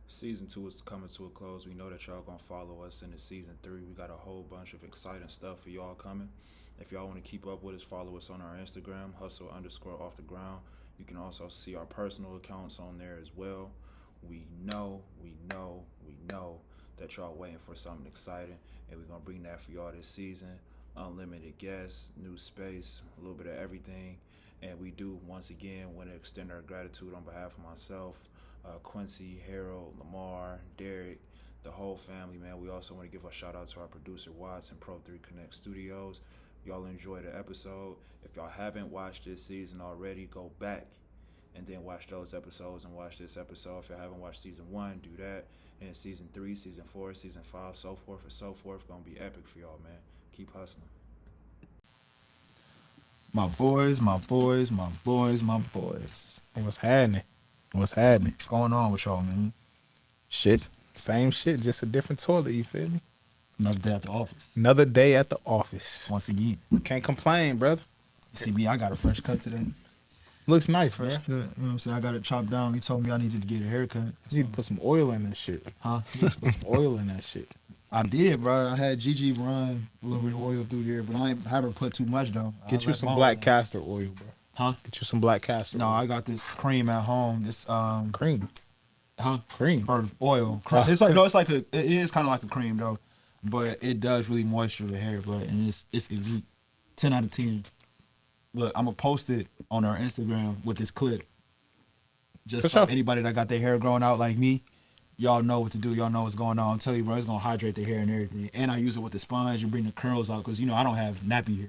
Season 2 is coming to a close. We know that y'all gonna follow us into season 3. We got a whole bunch of exciting stuff for y'all coming. If y'all want to keep up with us, follow us on our Instagram, hustle underscore off the ground. You can also see our personal accounts on there as well. We know that y'all waiting for something exciting, and we're gonna bring that for y'all this season. Unlimited guests, new space, a little bit of everything. And we do once again want to extend our gratitude on behalf of myself, Quincy, Harold, Lamar, Derek, the whole family, man. We also want to give a shout out to our producer Watts and Pro 3 Connect Studios. Y'all enjoy the episode. If y'all haven't watched this season already, go back and then watch those episodes and watch this episode. If you haven't watched season 1, do that. And season 3, season 4, season 5, so forth and so forth. Gonna be epic for y'all, man. Keep hustling. My boys, my boys, my boys, my boys. What's happening? What's happening? What's going on with y'all, man? Shit. Same shit, just a different toilet, you feel me? Another day at the office. Another day at the office. Once again. Can't complain, brother. See me, I got a fresh cut today. Looks nice, Fresh bro. cut. You know what I'm saying? I got it chopped down. He told me I needed to get a haircut. You need to put some oil in that shit. Huh? Put some oil in that shit. I did, bro. I had Gigi run a little bit of oil through there, but I haven't put too much, though. Get you some black castor oil, bro. Huh? Get you some black castor No, oil. I got this cream at home. This, Cream. huh? Cream. Or oil. It's like, no, it's like it is kind of like a cream, though. But it does really moisture the hair, bro. And it's elite. 10 out of 10. Look, I'm going to post it on our Instagram with this clip. Just For so sure. anybody that got their hair growing out like me, y'all know what to do. Y'all know what's going on. I'm telling you, bro, it's going to hydrate their hair and everything. And I use it with the sponge and bring the curls out because, I don't have nappy hair.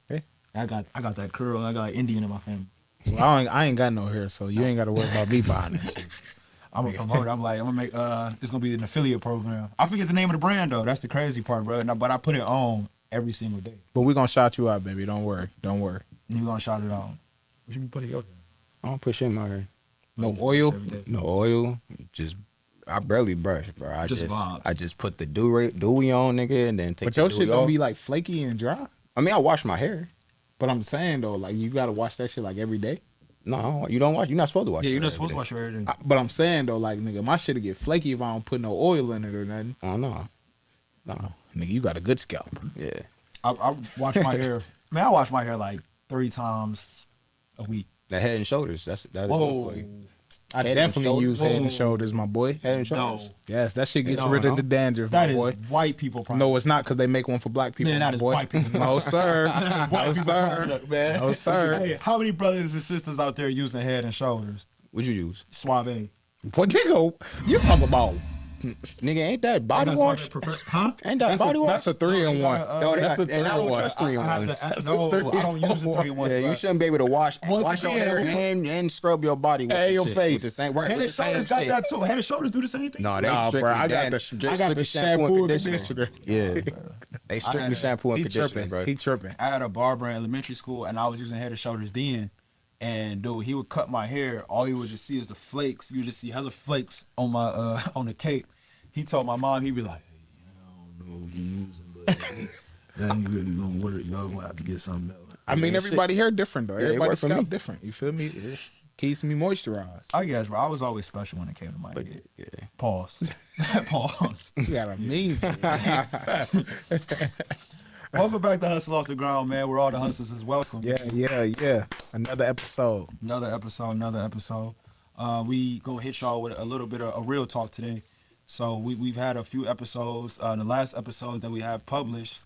Hey. I got that curl. I got like Indian in my family. Well, I ain't got no hair, so you ain't got to worry about me buying that shit. I'm going to promote it. I'm going to make, it's going to be an affiliate program. I forget the name of the brand, though. That's the crazy part, bro. But I put it on every single day. But we going to shout you out, baby. Don't worry. Don't worry. And you're going to shout it out. What you be putting your hair? I don't put shit in my hair. No oil? Every day. No oil. Just I barely brush, bro. Just vibes. I just put the dewy on, nigga, and then take But the your dewy shit off. going to be like flaky and dry? I mean, I wash my hair. But I'm saying, though, like, you got to wash that shit like every day. No, you don't wash. You're not supposed to wash. Yeah, your you're hair not supposed to every wash your hair every day. But I'm saying, though, like, nigga, my shit'll get flaky if I don't put no oil in it or nothing. day. Oh no, no. Nigga, you got a good scalp. Yeah. I wash my hair. Man, I wash my hair like 3 times a week. The Head and Shoulders. That is good Whoa. for you. I Head and definitely shoulders? use Head and Whoa. Shoulders, my boy. Head and No. Shoulders. Yes, that shit gets No, rid of no. the dandruff, That my is boy. white people product. No, it's not because they make one for black people. Man, that my is boy. white people. No, sir. White No, people sir. product, man. No, sir. Hey, how many brothers and sisters out there using Head and Shoulders? What'd you use? Suave. What nigga? You talk about? Nigga, ain't that body That's wash? Huh? Ain't that body wash? That's a 3-in-1. No, That's a and I don't 3-in-1. trust 3-in-1s. No, I don't use the 3-in-1. Yeah, you shouldn't be able to wash Once your again, hair and scrub your body with Hey, some your shit. face. With the same, right, Head with and the same Shoulders got shit. that too. Head and Shoulders do the same thing. No, they Nah, strictly bro, I got dan- the strictly shampoo and conditioner. conditioner. Yeah, they strictly shampoo and He conditioner, tripping. bro. He tripping. I had a barber in elementary school, and I was using Head and Shoulders then. And dude, he would cut my hair. All you would just see is the flakes. You would just see hella flakes on my on the cape. He told my mom, he'd be like, "Hey, I don't know what you're using, but that ain't really gonna work. Y'all gonna have to get something else." I mean, Yeah, everybody hair different though. Yeah, it Everybody's work for scalp me. different. You feel me? It keeps me moisturized. I guess, bro. I was always special when it came to my head. Yeah. Pause. Pause. You got a mean. Welcome back to Hustle Off the Ground, man. Where all the hustlers is welcome. Yeah. Another episode. Another episode. We gonna hit y'all with a little bit of a real talk today. So we've had a few episodes. The last episode that we have published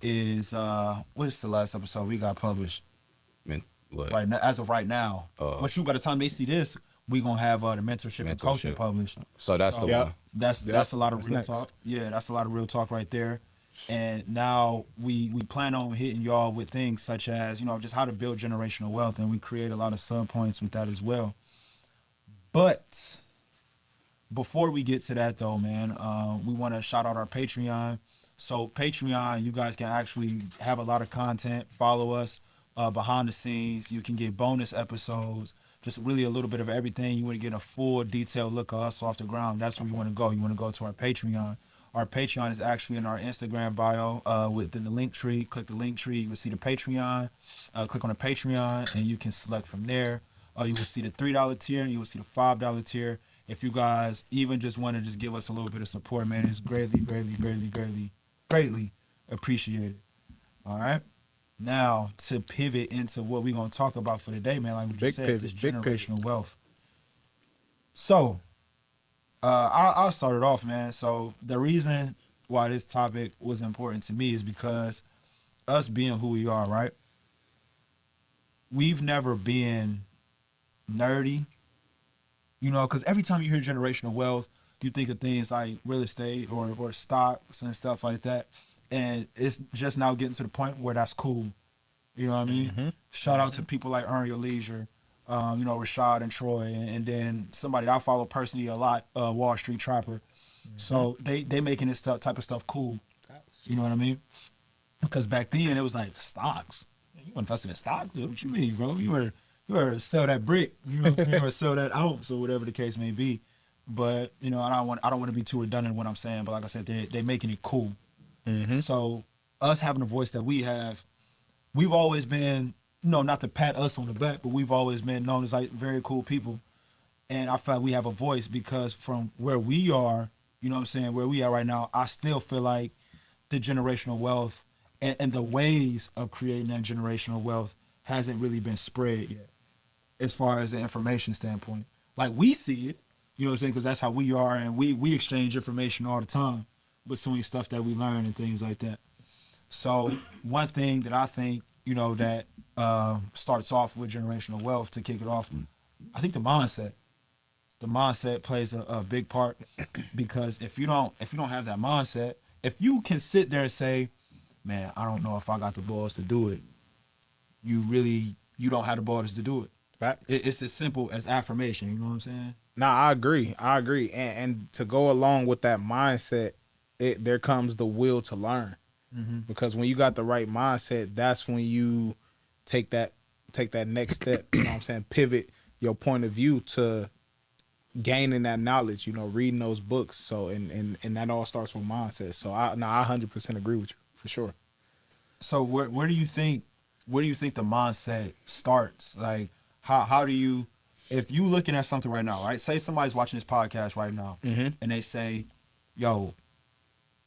is what is the last episode we got published Man, what? right now? As of right now, but by the time they see this, we gonna have the mentorship and coaching Mentorship. published. So that's the Yeah. one. That's a lot of That's real next. talk. Yeah, that's a lot of real talk right there. And now we plan on hitting y'all with things such as, just how to build generational wealth, and we create a lot of sub points with that as well. But before we get to that though, man, we want to shout out our Patreon. So Patreon, you guys can actually have a lot of content. Follow us behind the scenes. You can get bonus episodes, just really a little bit of everything. You want to get a full detailed look of us off the ground. That's where you want to go. You want to go to our Patreon. Our Patreon is actually in our Instagram bio within the link tree. Click the link tree. You will see the Patreon. Click on the Patreon and you can select from there. You will see the $3 tier and you will see the $5 tier. If you guys even just want to just give us a little bit of support, man, it's greatly appreciated. All right. Now to pivot into what we're gonna talk about for today, man, like we just said, this generational wealth. So, I'll start it off, man. So the reason why this topic was important to me is because us being who we are, right? We've never been nerdy, you know, because every time you hear generational wealth, you think of things like real estate or stocks and stuff like that. And it's just now getting to the point where that's cool. You know what I mean? Shout out to people like Earn Your Leisure, you know, Rashad and Troy, and then somebody that I follow personally a lot, Wall Street Trapper. So they making this type of stuff cool. You know what I mean? Because back then it was like stocks. You invested in stocks? Dude, what you mean, bro? You were sell that brick, you know what I'm saying, or sell that ounce or whatever the case may be. But you know, I don't want to be too redundant in what I'm saying. But like I said, they making it cool. So us having the voice that we have, we've always been, you know, not to pat us on the back, but we've always been known as like very cool people. And I feel like we have a voice because from where we are, you know what I'm saying, where we are right now, I still feel like the generational wealth and the ways of creating that generational wealth hasn't really been spread yet as far as the information standpoint. Like we see it, you know what I'm saying, because that's how we are, and we exchange information all the time between stuff that we learn and things like that. So one thing that I think, you know, that starts off with generational wealth to kick it off, I think the mindset. The mindset plays a big part, because if you don't have that mindset, if you can sit there and say, man, I don't know if I got the balls to do it, you don't have the balls to do it. Fact. It's as simple as affirmation. You know what I'm saying? Nah, I agree. And to go along with that mindset, there comes the will to learn. Because when you got the right mindset, that's when you take that next step, you know what I'm saying, pivot your point of view to gaining that knowledge, you know, reading those books. So and that all starts with mindset. So I 100% agree with you for sure. So where do you think the mindset starts? Like how do you, if you looking at something right now, right? Say somebody's watching this podcast right now and they say, yo,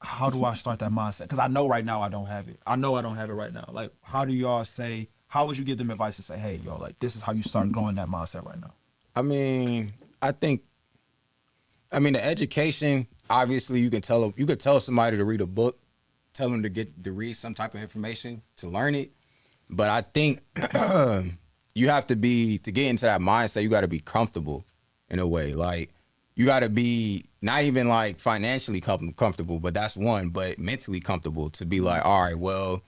how do I start that mindset? Because I know right now I don't have it. I know I don't have it right now. Like, how do y'all say, how would you give them advice to say, hey, yo, like, this is how you start growing that mindset right now? I mean, the education, obviously you could tell somebody to read a book, tell them to read some type of information to learn it. But I think you have to get into that mindset, you got to be comfortable in a way. Like, you got to be not even like financially comfortable, but that's one, but mentally comfortable to be like, all right, well,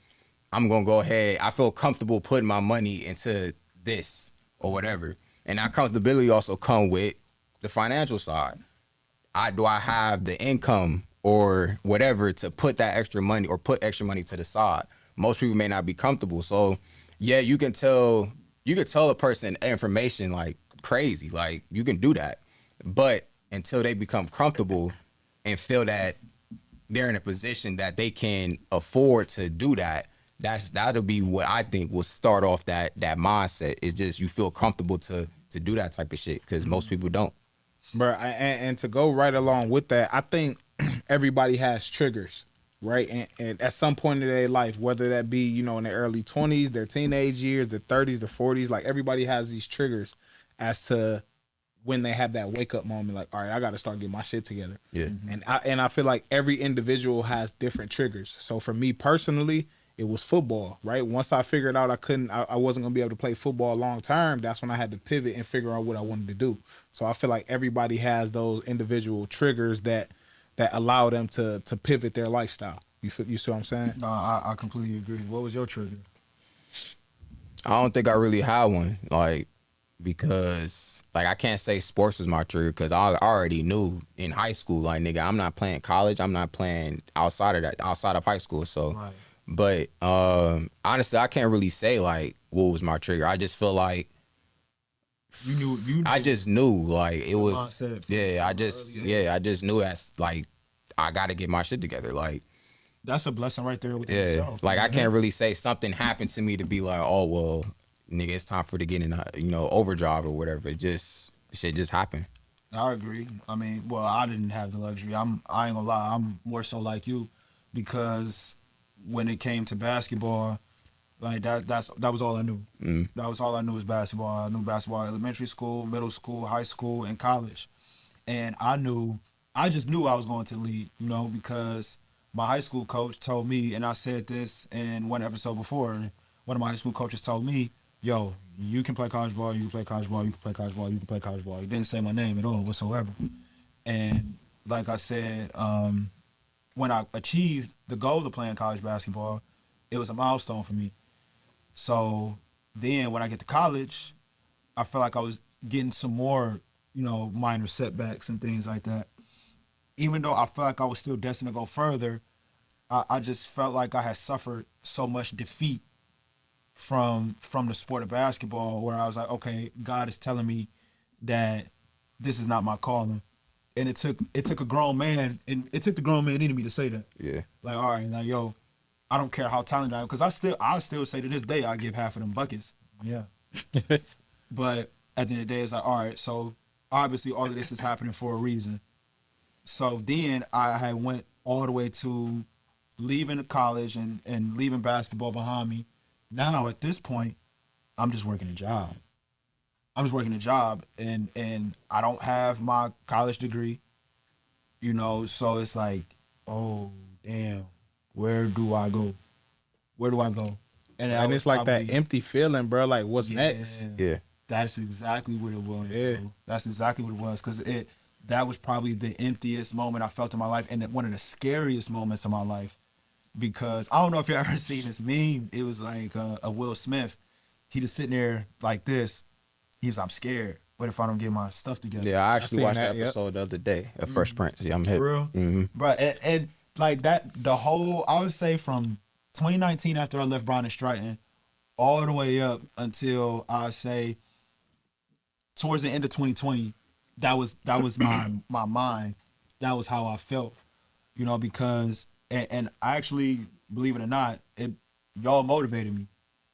I'm going to go ahead. I feel comfortable putting my money into this or whatever. And that comfortability also come with the financial side. Do I have the income or whatever to put that extra money or put extra money to the side? Most people may not be comfortable. So yeah, you can tell a person information like crazy. Like you can do that. But until they become comfortable and feel that they're in a position that they can afford to do that, that'll be what I think will start off that mindset. It's just you feel comfortable to do that type of shit, because most people don't. Bro, and to go right along with that, I think everybody has triggers, right? And at some point in their life, whether that be, you know, in their early 20s, their teenage years, their 30s, their 40s, like everybody has these triggers as to when they have that wake up moment, like, all right, I got to start getting my shit together. Yeah. And I feel like every individual has different triggers. So for me personally, it was football, right? Once I figured out I wasn't gonna be able to play football long term, that's when I had to pivot and figure out what I wanted to do. So I feel like everybody has those individual triggers that allow them to pivot their lifestyle. You see what I'm saying? No, I completely agree. What was your trigger? I don't think I really had one, like, because like I can't say sports was my trigger, because I already knew in high school, like, nigga, I'm not playing college, I'm not playing outside of high school. So Right. But honestly, I can't really say like what was my trigger. I just feel like You knew. I just knew like it was. mindset from I just knew that's like I got to get my shit together. Like, that's a blessing right there with yeah, yourself. like I can't really say something happened to me to be like, oh well, nigga, it's time for to get in a, you know, overdrive or whatever. It just shit just happened. I agree. I mean, well, I didn't have the luxury. I ain't gonna lie. I'm more so like you, because when it came to basketball, like that was all I knew. That was all I knew was basketball. I knew basketball in elementary school, middle school, high school, and college. And I just knew I was going to the league, you know, because my high school coach told me, and I said this in one episode before, one of my high school coaches told me, yo, you can play college ball, you can play college ball, you can play college ball, you can play college ball. He didn't say my name at all whatsoever. And like I said, when I achieved the goal of playing college basketball, it was a milestone for me. So then when I get to college, I felt like I was getting some more, you know, minor setbacks and things like that. Even though I felt like I was still destined to go further, I just felt like I had suffered so much defeat from the sport of basketball, where I was like, okay, God is telling me that this is not my calling. And it took a grown man, and it took the grown man in me to say that. Yeah. Like, all right, like, yo, I don't care how talented I am, because I still say to this day I give half of them buckets. Yeah. But at the end of the day, it's like, all right, so obviously all of this is happening for a reason. So then I had went all the way to leaving college and leaving basketball behind me. Now at this point, I'm just working a job. I'm just working a job, and I don't have my college degree, you know, so it's like, oh damn, where do I go? Where do I go? that And was it's like that probably- empty feeling, bro. Like, what's next? Yeah. That's exactly what it was. Yeah. Bro. That's exactly what it was. Because that was probably the emptiest moment I felt in my life, and one of the scariest moments of my life. Because I don't know if you ever seen this meme. It was like a Will Smith. He just sitting there like this. He was, I'm scared. What if I don't get my stuff together? Yeah, I actually seen watched that, the yep. episode the other day of Fresh Prince. Yeah, I'm hip. For real? Bro, and like that, the whole, I would say from 2019 after I left Brown and Stratton, all the way up until I say towards the end of 2020, that was my mind. That was how I felt, you know, because and I actually, believe it or not, y'all motivated me,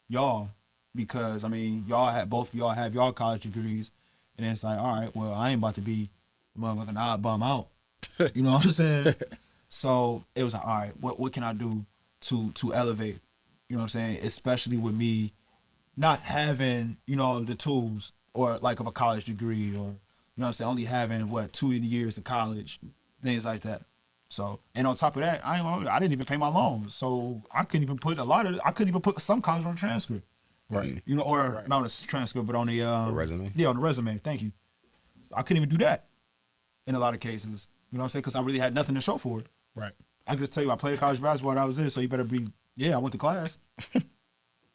y'all, because I mean both of y'all have y'all college degrees, and it's like, all right, well, I ain't about to be motherfucking odd bum out, you know what I'm saying? So it was like, all right, what can I do to elevate, you know what I'm saying? Especially with me not having, you know, the tools or like of a college degree, or, you know what I'm saying, only having 2 years of college, things like that. So, and on top of that, I didn't even pay my loans, so I couldn't even put some college on the transcript, Right. you know, or not on the transcript, but on the resume. Yeah, on the resume. Thank you. I couldn't even do that in a lot of cases. You know what I'm saying? Because I really had nothing to show for it. Right. I can just tell you, I played college basketball. That was it. So you better be. Yeah, I went to class.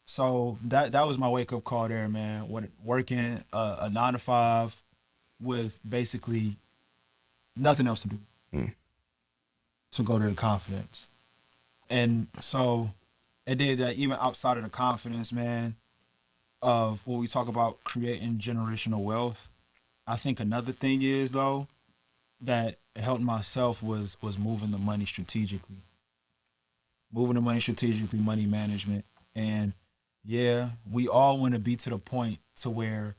So that was my wake up call there, man. Working a 9 to 5 with basically nothing else to do, to go to the confidence. And so it did that. Even outside of the confidence, man, of when we talk about creating generational wealth, I think another thing is, though, that helped myself was moving the money strategically. Money management. And yeah, we all want to be to the point to where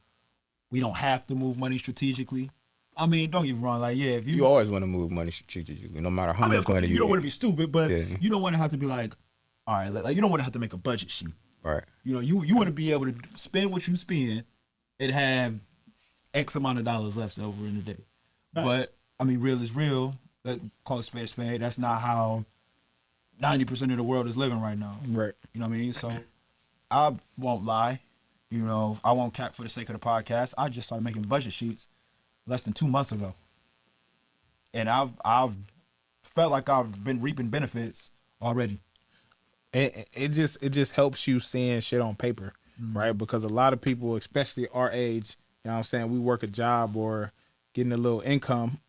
we don't have to move money strategically. I mean, don't get me wrong. Like, yeah, if You always want to move money strategically, no matter how much money you don't want to be stupid, but Yeah. you don't want to have to be like, all right, like you don't want to have to make a budget sheet. Right. You know, you want to be able to spend what you spend and have X amount of dollars left over in the day. But I mean, real is real. Call it spade a spade. That's not how 90% of the world is living right now. Right. You know what I mean? So I won't lie. You know, I won't cap for the sake of the podcast. I just started making budget sheets less than 2 months ago, and I've felt like I've been reaping benefits already. It just helps you seeing shit on paper, right? Because a lot of people, especially our age, you know what I'm saying, we work a job or getting a little income,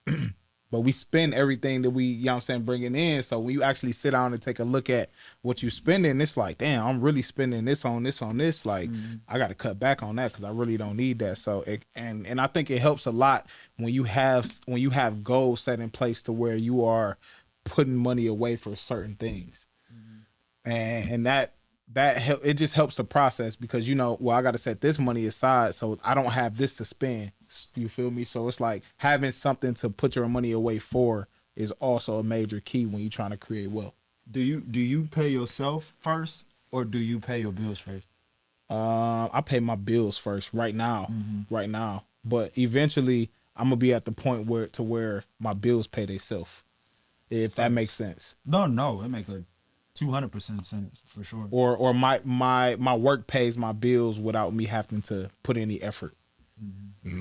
but we spend everything that we, you know what I'm saying, bringing in. So when you actually sit down and take a look at what you're spending, it's like, damn, I'm really spending this on this. Like, I got to cut back on that because I really don't need that. So and I think it helps a lot when you have goals set in place to where you are putting money away for certain things. And that it just helps the process, because, you know, well, I got to set this money aside so I don't have this to spend. You feel me? So it's like having something to put your money away for is also a major key when you're trying to create wealth. Do you pay yourself first or do you pay your bills first? I pay my bills first right now, but eventually I'm gonna be at the point where my bills pay themselves, if that makes sense. No, it make a 200% sense for sure. Or my work pays my bills without me having to put any effort,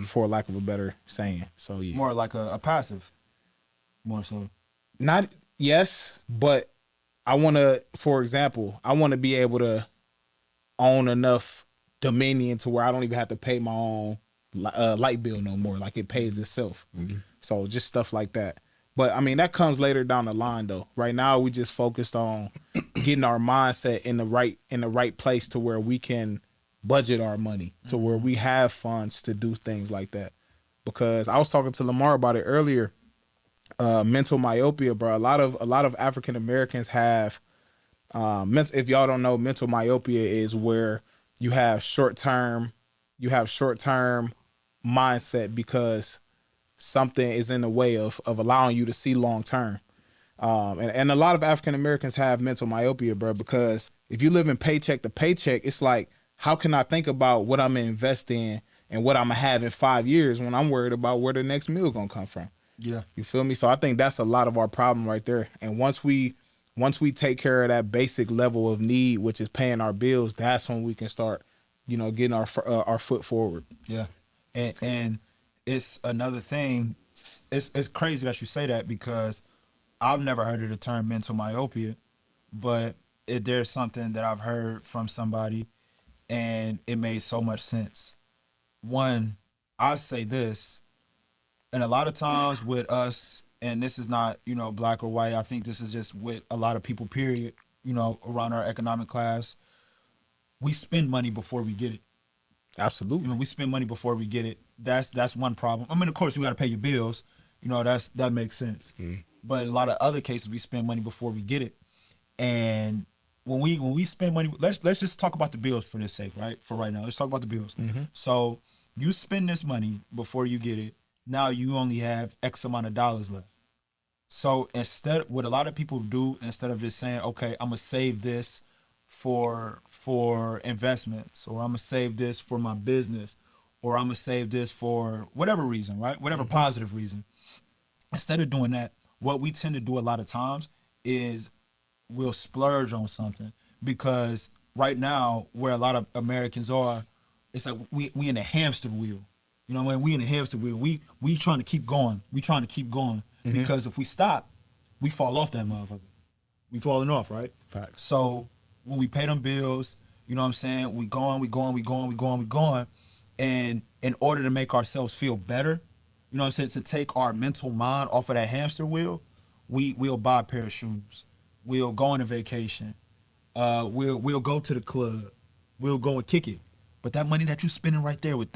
for lack of a better saying. So yeah, More like a passive, more so. not yes, but I want to, for example, I want to be able to own enough dominion to where I don't even have to pay my own light bill no more. Like it pays itself. So just stuff like that. But I mean, that comes later down the line though. Right now we just focused on getting our mindset in the right place to where we can budget our money, to where we have funds to do things like that. Because I was talking to Lamar about it earlier. Mental myopia, bro. A lot of African Americans have if y'all don't know, mental myopia is where you have short-term mindset because something is in the way of allowing you to see long-term. And a lot of African Americans have mental myopia, bro, because if you live in paycheck to paycheck, it's like, how can I think about what I'm gonna invest in and what I'm gonna have in 5 years when I'm worried about where the next meal gonna come from? Yeah. You feel me? So I think that's a lot of our problem right there. And once we take care of that basic level of need, which is paying our bills, that's when we can start, getting our foot forward. Yeah. And it's another thing. It's crazy that you say that because I've never heard of the term mental myopia, but there's something that I've heard from somebody and it made so much sense. One, I say this, and a lot of times with us, and this is not, black or white, I think this is just with a lot of people, period, around our economic class, we spend money before we get it. Absolutely. We spend money before we get it. That's one problem. I mean, of course, you got to pay your bills. That makes sense. But in a lot of other cases, we spend money before we get it. And when we spend money, let's just talk about the bills for this sake, right? For right now, let's talk about the bills. So you spend this money before you get it. Now you only have X amount of dollars left. So what a lot of people do, instead of just saying, okay, I'm gonna save this for investments, or I'm gonna save this for my business, or I'm gonna save this for whatever reason, right? Whatever positive reason. Instead of doing that, what we tend to do a lot of times is we'll splurge on something, because right now where a lot of Americans are, it's like we in a hamster wheel. When we in a hamster wheel, we trying to keep going. We trying to keep going because if we stop, we fall off that motherfucker. We falling off, right? Facts. So when we pay them bills, we going. And in order to make ourselves feel better, to take our mental mind off of that hamster wheel, we'll buy a pair of shoes. We'll go on a vacation. We'll go to the club. We'll go and kick it. But that money that you're spending right there with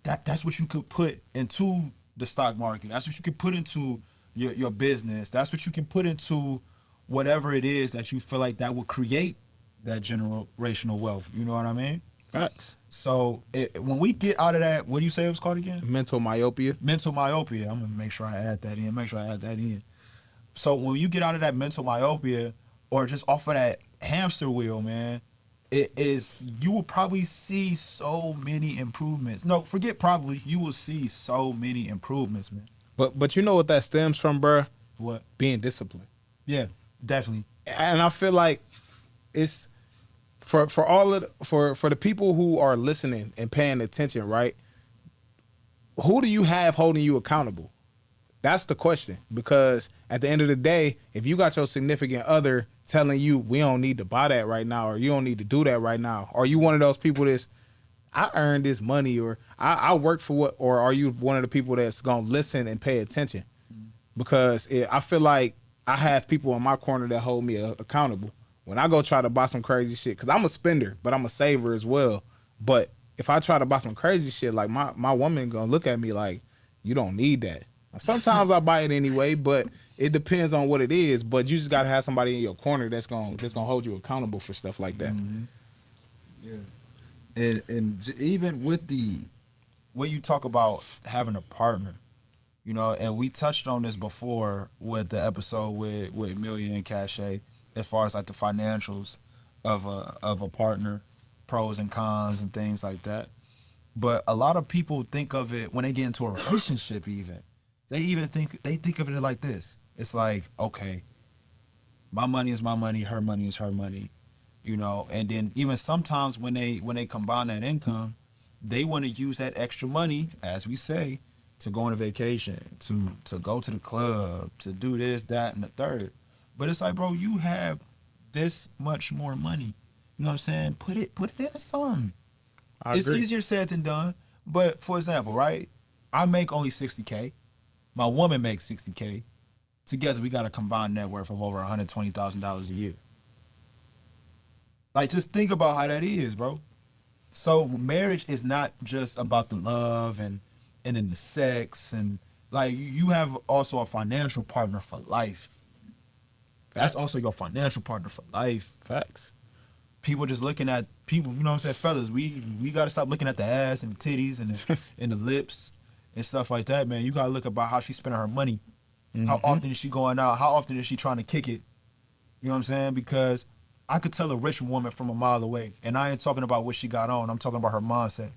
that's what you could put into the stock market. That's what you could put into your business. That's what you can put into whatever it is that you feel like that will create that generational wealth. You know what I mean? Facts. So when we get out of that, what do you say it was called again? Mental myopia. Mental myopia. I'm gonna make sure I add that in. So when you get out of that mental myopia, or just off of that hamster wheel, man, you will probably see so many improvements. No, forget probably. You will see so many improvements, man. But you know what that stems from, bruh? What? Being disciplined. Yeah, definitely. And I feel like it's for the people who are listening and paying attention, right? Who do you have holding you accountable? That's the question. Because at the end of the day, if you got your significant other telling you we don't need to buy that right now, or you don't need to do that right now, are you one of those people I earned this money, or I work for what, or are you one of the people that's gonna listen and pay attention? Because I feel like I have people in my corner that hold me accountable. When I go try to buy some crazy shit, because I'm a spender, but I'm a saver as well. But if I try to buy some crazy shit, like my woman gonna look at me like, you don't need that. Sometimes I buy it anyway, but it depends on what it is. But you just gotta have somebody in your corner that's gonna hold you accountable for stuff like that. Yeah. And even with when you talk about having a partner, you know, and we touched on this before with the episode with Amelia and Cache, as far as like the financials of a partner, pros and cons and things like that. But a lot of people think of it when they get into a relationship. They think of it like this. It's like, okay, my money is my money, her money is her money, you know. And then even sometimes when they combine that income, they want to use that extra money, as we say, to go on a vacation, to go to the club, to do this, that, and the third. But it's like, bro, you have this much more money. You know what I'm saying? Put it into something. It's agree. easier said than done. But for example, right? I make only 60K. My woman makes 60K. Together, we got a combined net worth of over $120,000 a year. Like, just think about how that is, bro. So marriage is not just about the love and then the sex, and like you have also a financial partner for life. That's also your financial partner for life. Facts. People just looking at people, you know what I'm saying, fellas, we gotta stop looking at the ass and the titties and the, and the lips and stuff like that, man. You gotta look about how she's spending her money. How often is she going out? How often is she trying to kick it? You know what I'm saying? Because I could tell a rich woman from a mile away, and I ain't talking about what she got on. I'm talking about her mindset.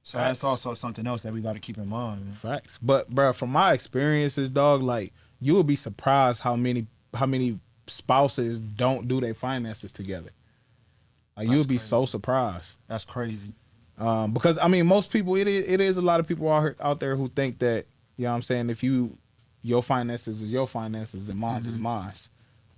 So that's also something else that we got to keep in mind, man. Facts. But bro, from my experiences, dog, like you will be surprised how many spouses don't do their finances together. Like you'll be so surprised. That's crazy. Because I mean, most people, it is a lot of people out there who think that, you know what I'm saying, if your finances is your finances and mine is mine.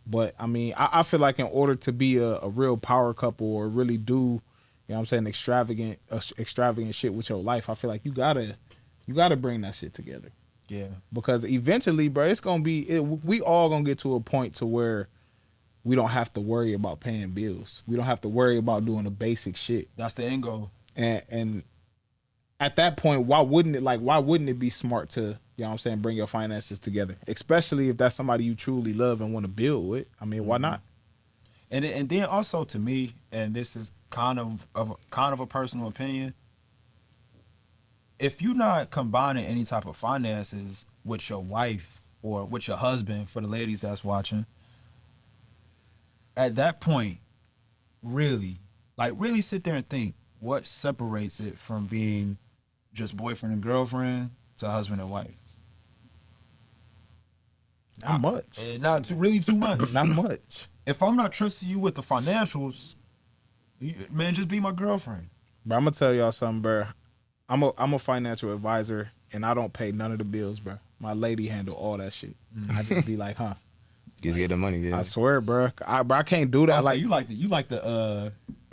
But I mean, I feel like in order to be a real power couple or really do, you know what I'm saying, extravagant shit with your life, I feel like you gotta bring that shit together. Yeah. Because eventually, bro, it's gonna be, we all gonna get to a point to where we don't have to worry about paying bills. We don't have to worry about doing the basic shit. That's the end goal. And at that point, why wouldn't it be smart to, you know what I'm saying, bring your finances together? Especially if that's somebody you truly love and want to build with. I mean, why not? And then also to me, and this is kind of a personal opinion, if you're not combining any type of finances with your wife or with your husband, for the ladies that's watching, at that point, really sit there and think, what separates it from being just boyfriend and girlfriend to husband and wife? Not much. Not really too much. Not much. If I'm not trusting you with the financials, man, just be my girlfriend. Bro, I'm gonna tell y'all something, bro. I'm a financial advisor, and I don't pay none of the bills, bro. My lady handle all that shit. I just be like, huh? Just get the money. Yeah. I swear, bro. I can't do that. Like you like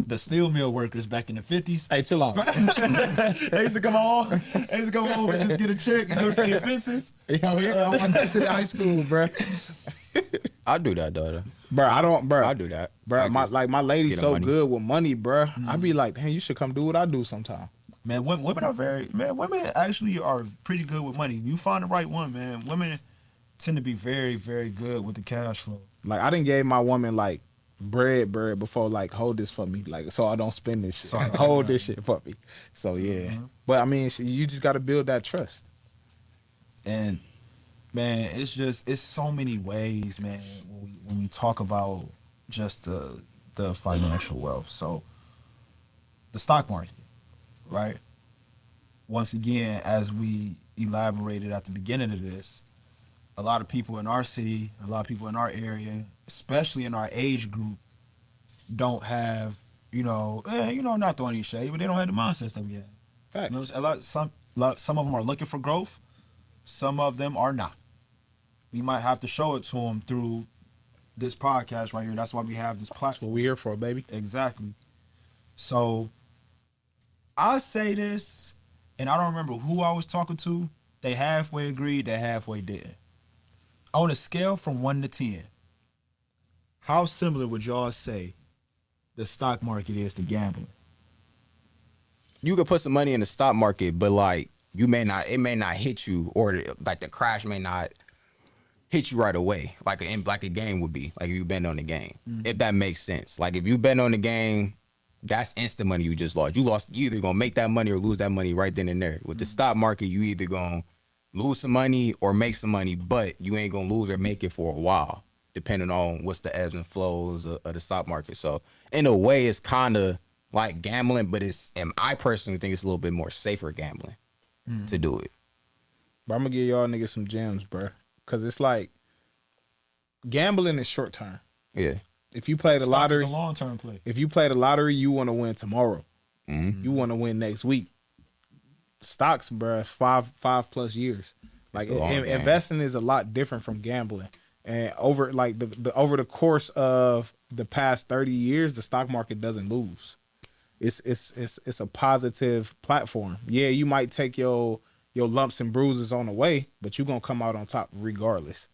the steel mill workers back in the 50s. Hey, chill out. They used to come home and just get a check and never see fences. Yeah, I want that shit in high school, bro. I do that, daughter. Bro, I don't, bro. I do that. Bro, my lady's so money. good with money, bro. I be like, damn, you should come do what I do sometime. Man, women actually are pretty good with money. You find the right one, man. Women tend to be very, very good with the cash flow. Like, I done gave my woman like bread before, like, hold this for me, like, so I don't spend this shit. So I don't- Hold this shit for me. So yeah, but I mean, you just got to build that trust. And man, it's so many ways, man, when we talk about just the financial wealth. So the stock market, right? Once again, as we elaborated at the beginning of this, a lot of people in our city, a lot of people in our area, especially in our age group, don't have, not throwing any shade, but they don't have the mindsets that we have. Facts. You know, some of them are looking for growth. Some of them are not. We might have to show it to them through this podcast right here. That's why we have this That's platform. what we here for, baby. Exactly. So I say this, and I don't remember who I was talking to. They halfway agreed, they halfway didn't. On a scale from 1 to 10, how similar would y'all say the stock market is to gambling? You could put some money in the stock market, but like it may not hit you, or like the crash may not hit you right away, like a game would be, like if you bet on the game. If that makes sense. Like if you bet on the game that's instant money you just lost. You either gonna make that money or lose that money right then and there. With the stock market, you either gonna lose some money or make some money, but you ain't gonna lose or make it for a while, depending on what's the ebbs and flows of the stock market. So in a way, it's kind of like gambling, but and I personally think it's a little bit more safer gambling to do it. But I'm gonna give y'all niggas some gems, bro. Cause it's like gambling is short term. Yeah. If you play the Stock lottery, is a long-term play. if you play the lottery, you want to win tomorrow. You want to win next week. Stocks, bro, is five plus years. Like a long game. investing is a lot different from gambling. And over like over the course of the past 30 years, the stock market doesn't lose. It's a positive platform. Yeah, you might take your lumps and bruises on the way, but you're gonna come out on top regardless.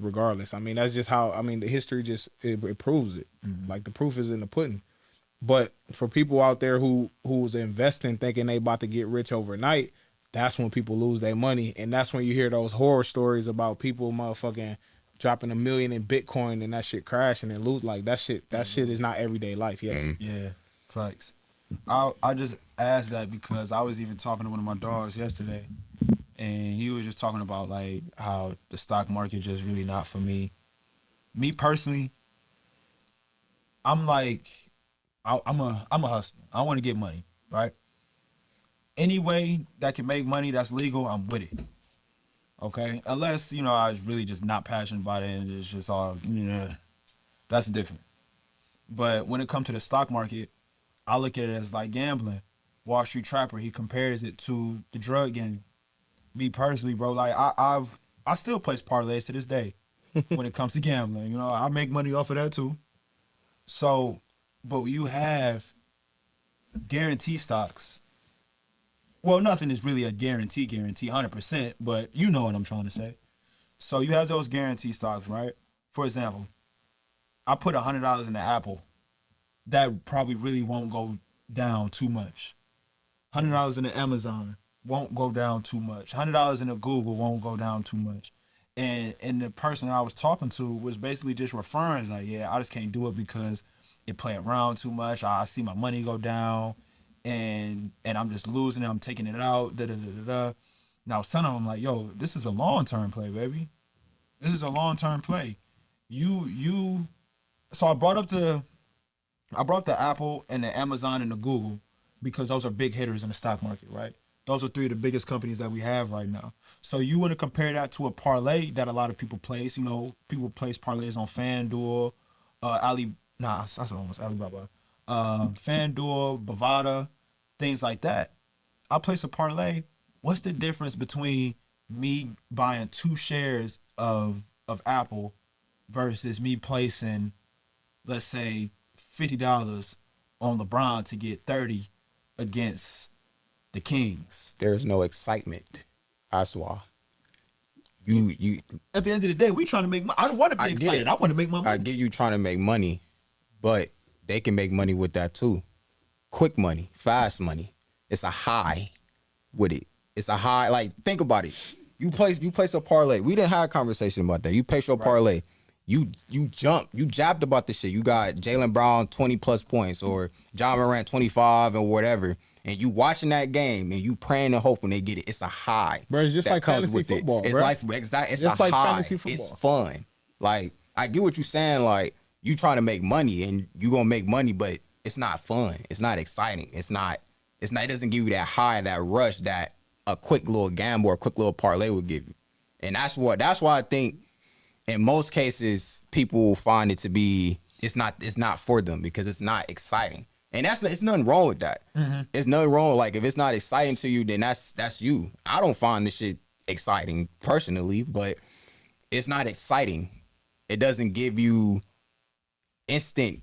I mean, that's just how, I mean, the history just, it proves it. Like, the proof is in the pudding. But for people out there who's investing thinking they about to get rich overnight, that's when people lose their money. And that's when you hear those horror stories about people motherfucking dropping $1 million in Bitcoin and that shit crashing and lose. Like, that shit is not everyday life. Yeah. Yeah, facts. I just asked that because I was even talking to one of my dogs yesterday, and he was just talking about like how the stock market just really not for me. Me personally, I'm like, I'm a hustler. I want to get money, right? Any way that can make money that's legal, I'm with it. Okay, unless I was really just not passionate about it and it's just all that's different. But when it comes to the stock market, I look at it as like gambling. Wall Street Trapper, he compares it to the drug game. Me personally, bro, like I still place parlays to this day when it comes to gambling. I make money off of that too. So, but you have guarantee stocks. Well, nothing is really a guarantee 100%, but you know what I'm trying to say. So you have those guarantee stocks, right? For example, I put $100 in the Apple. That probably really won't go down too much. $100 in the Amazon won't go down too much. $100 in the Google won't go down too much. And the person I was talking to was basically just referring, like, yeah, I just can't do it because it play around too much. I see my money go down, and I'm just losing it. I'm taking it out. And I was telling him, like, yo, this is a long-term play, baby. This is a long-term play. So I brought up the Apple and the Amazon and the Google because those are big hitters in the stock market, right? Those are three of the biggest companies that we have right now. So you want to compare that to a parlay that a lot of people place. People place parlays on FanDuel, Alibaba, FanDuel, Bovada, things like that. I place a parlay. What's the difference between me buying 2 shares of Apple versus me placing, let's say, $50 on LeBron to get 30 against the Kings? There's no excitement. I swear. You At the end of the day, we trying to make money. I don't want to be excited. I want to make my money. I get you trying to make money, but they can make money with that too. Quick money, fast money. It's a high with it. It's a high. Like, think about it. You place a parlay. We didn't have a conversation about that. You place your parlay. You jabbed about this shit. You got Jaylen Brown 20+ points or John Morant 25 and whatever. And you watching that game and you praying and hoping they get it. It's a high. Bro, it's just that like comes fantasy with football, it. It's bro. like it's Just a like high. fantasy football. It's fun. Like, I get what you're saying. Like, you trying to make money and you gonna make money, but it's not fun. It's not exciting. It doesn't give you that high, that rush that a quick little gamble or a quick little parlay would give you. And that's why I think in most cases people find it to be it's not for them because it's not exciting. And it's nothing wrong with that. It's nothing wrong. Like, if it's not exciting to you, then that's you. I don't find this shit exciting personally, but it's not exciting. It doesn't give you instant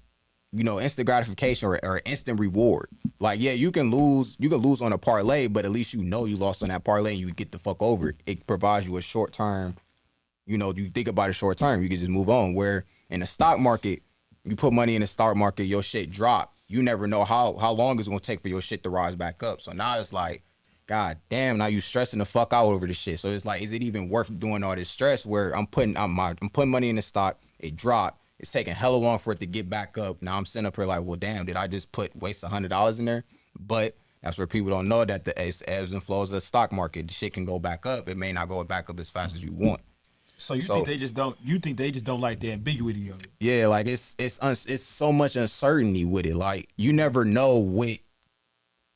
gratification or instant reward. Like, yeah, you can lose on a parlay, but at least you lost on that parlay and you get the fuck over it. It provides you a short term, you think about it short term, you can just move on. Where in the stock market, you put money in the stock market, your shit drop. You never know how long it's gonna take for your shit to rise back up. So now it's like, God damn, now you stressing the fuck out over this shit. So it's like, is it even worth doing all this stress where I'm putting money in the stock, it dropped, It's taking hella long for it to get back up. Now I'm sitting up here like, well, damn, did I just waste $100 in there? But that's where people don't know that the ebbs and flows of the stock market. The shit can go back up. It may not go back up as fast as you want. So you think they just don't? You think they just don't like the ambiguity of it? Yeah, like it's so much uncertainty with it. Like you never know what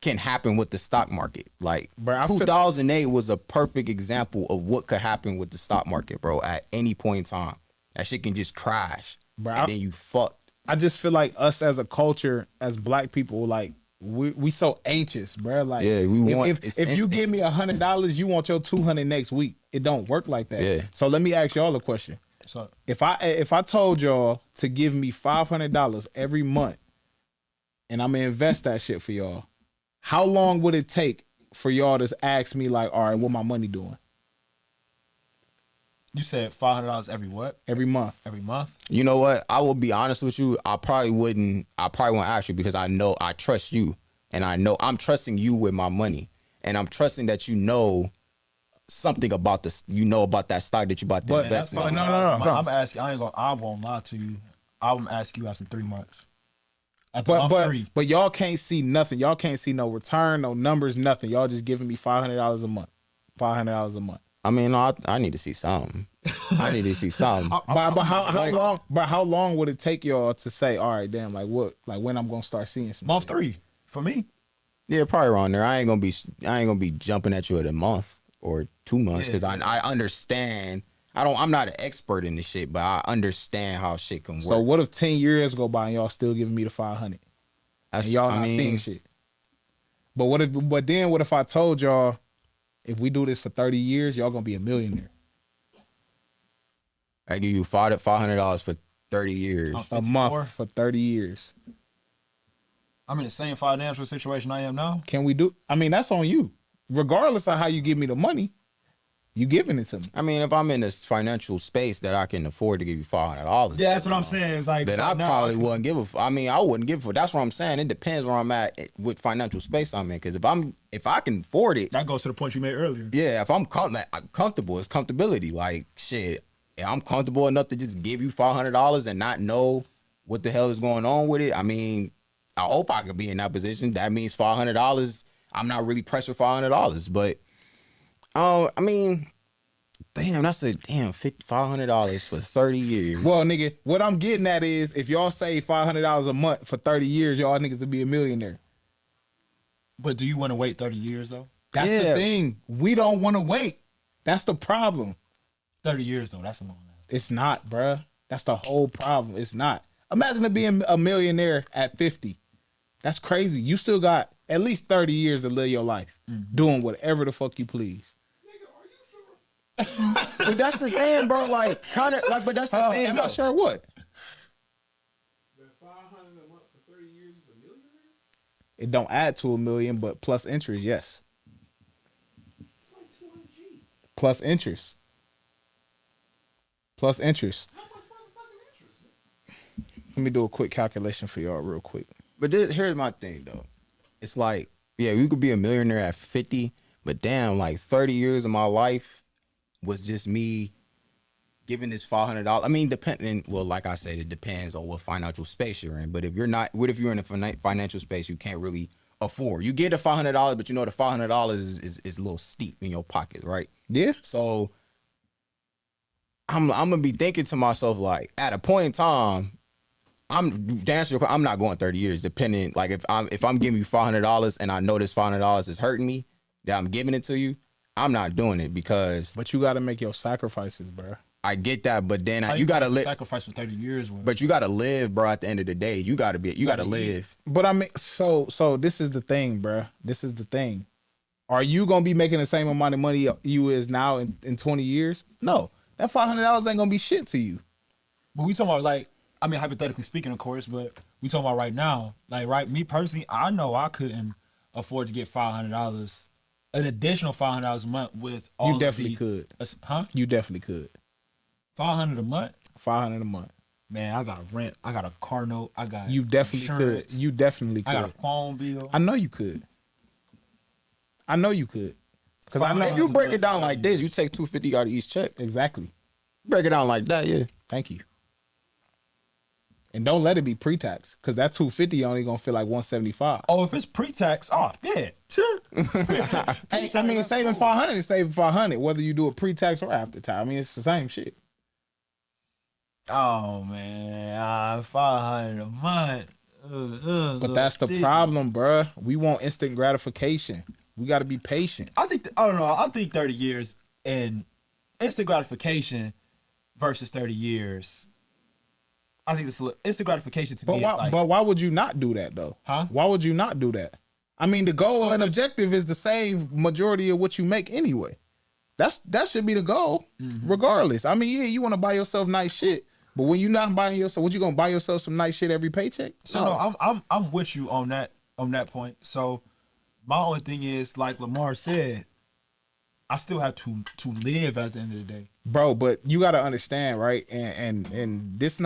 can happen with the stock market. Like Bro, I feel- 2008 was a perfect example of what could happen with the stock market, bro. At any point in time, that shit can just crash, Bro, and then you fucked. I just feel like us as a culture, as black people, like we so anxious, bro. Like, Yeah, we want- if it's you instant. give me $100, you want your 200 next week. It don't work like that. Yeah. So let me ask y'all a question. So If I told y'all to give me $500 every month, and I'm gonna invest that shit for y'all, how long would it take for y'all to ask me like, all right, what my money doing you said $500 every what? every month? Every month? You know what? I will be honest with you. I probably wouldn't ask you because I know I trust you, and I know I'm trusting you with my money, and I'm trusting that you know something about this. You know about that stock that you about to But invest in. that's fine. No. I'm asking. I won't lie to you. I'm asking you after 3 months. After month But 3. but y'all can't see nothing. Y'all can't see no return, no numbers, nothing. Y'all just giving me $500 a month. $500 a month. I mean, I need to see something. I need to see something. But how long would it take y'all to say, all right, damn, like what, like when I'm gonna start seeing some Month shit? 3 for me. Yeah, probably around there. I ain't gonna be jumping at you at a month or 2 months because I understand. I'm not an expert in this shit, but I understand how shit can work. So what if 10 years go by and y'all still giving me the 500 and y'all not seeing shit? But then what if I told y'all, if we do this for 30 years, y'all gonna be a millionaire I give you $500 for 30 years. I'm a 54. month for 30 years? I'm in the same financial situation I am now. Can we do? I mean, that's on you. Regardless of how you give me the money, you giving it to me. I mean, if I'm in this financial space that I can afford to give you $500, Yeah, that's what I'm saying. It's like then so I now- probably wouldn't give a. I mean, I wouldn't give a. That's what I'm saying. It depends where I'm at with financial space I'm in. Because if I can afford it, That goes to the point you made earlier. yeah. If I'm comfortable, it's comfortability. Like shit, if I'm comfortable enough to just give you $500 and not know what the hell is going on with it. I mean, I hope I could be in that position. That means $500. I'm not really pressed for $500, but I mean. Damn, that's $500 for 30 years. Well, nigga, what I'm getting at is if y'all save $500 a month for 30 years, y'all niggas will be a millionaire. But do you want to wait 30 years though? That's the Yeah. thing. We don't want to wait. That's the problem. 30 years though. That's a long ass. It's not, bruh. That's the whole problem. It's not. Imagine being a millionaire at 50. That's crazy. You still got at least 30 years to live your life doing whatever the fuck you please. But that's the thing, bro. Like, kind of like, but that's the thing. I'm though. not sure what. It don't add to $1 million, but plus interest, yes. Plus interest. Plus interest. Let me do a quick calculation for y'all real quick. But here's my thing, though. It's like, yeah, you could be a millionaire at 50, but damn, like 30 years of my life was just me giving this $500. I mean, well, like I said, it depends on what financial space you're in. But if you're not, what if you're in a financial space you can't really afford? You get the $500, but you know the $500 is a little steep in your pocket, right? Yeah. So I'm gonna be thinking to myself, like, at a point in time, I'm not going 30 years. Depending, like, if I'm giving you $500 and I know this $500 is hurting me, that I'm giving it to you, I'm not doing it because But you got to make your sacrifices, bro. I get that. But then How you gotta live. sacrifice for 30 years with. But you gotta live, bro. At the end of the day, you gotta live. But I mean, so this is the thing, bro. This is the thing. Are you gonna be making the same amount of money you is now in 20 years? No, that $500 ain't gonna be shit to you. But we talking about like, I mean, hypothetically speaking, of course, but we talking about right now. Like, right, me personally, I know I couldn't afford to get $500, an additional $500 a month with all You of definitely the, could. Huh? You definitely could. $500 a month? $500 a month. Man, I got rent. I got a car note. I got You definitely insurance. could. You definitely I got a could. phone bill. I know you could. I know you could. Because I know If you break it down like this, you take $250 out of each check. exactly. Break it down like that, yeah. Thank you. And don't let it be pre-tax, because that 250 only gonna feel like 175. Oh, if it's pre-tax, oh yeah. Hey, I mean, saving 500 is saving 500, whether you do it pre-tax or after tax. I mean, it's the same shit. Oh man, 500 a month. But that's the problem, bruh. We want instant gratification. We got to be patient. I think I don't know. I think 30 years and instant gratification versus 30 years. I think this instant gratification to me is like. But why would you not do that though? Huh? Why would you not do that? I mean, the goal and objective is to save majority of what you make anyway. That should be the goal, regardless. I mean, yeah, you want to buy yourself nice shit, but when you're not buying yourself, what you gonna buy yourself some nice shit every paycheck? So no, I'm with you on that point. So my only thing is, like Lamar said, I still have to live at the end of the day. Bro, but you got to understand, right? And this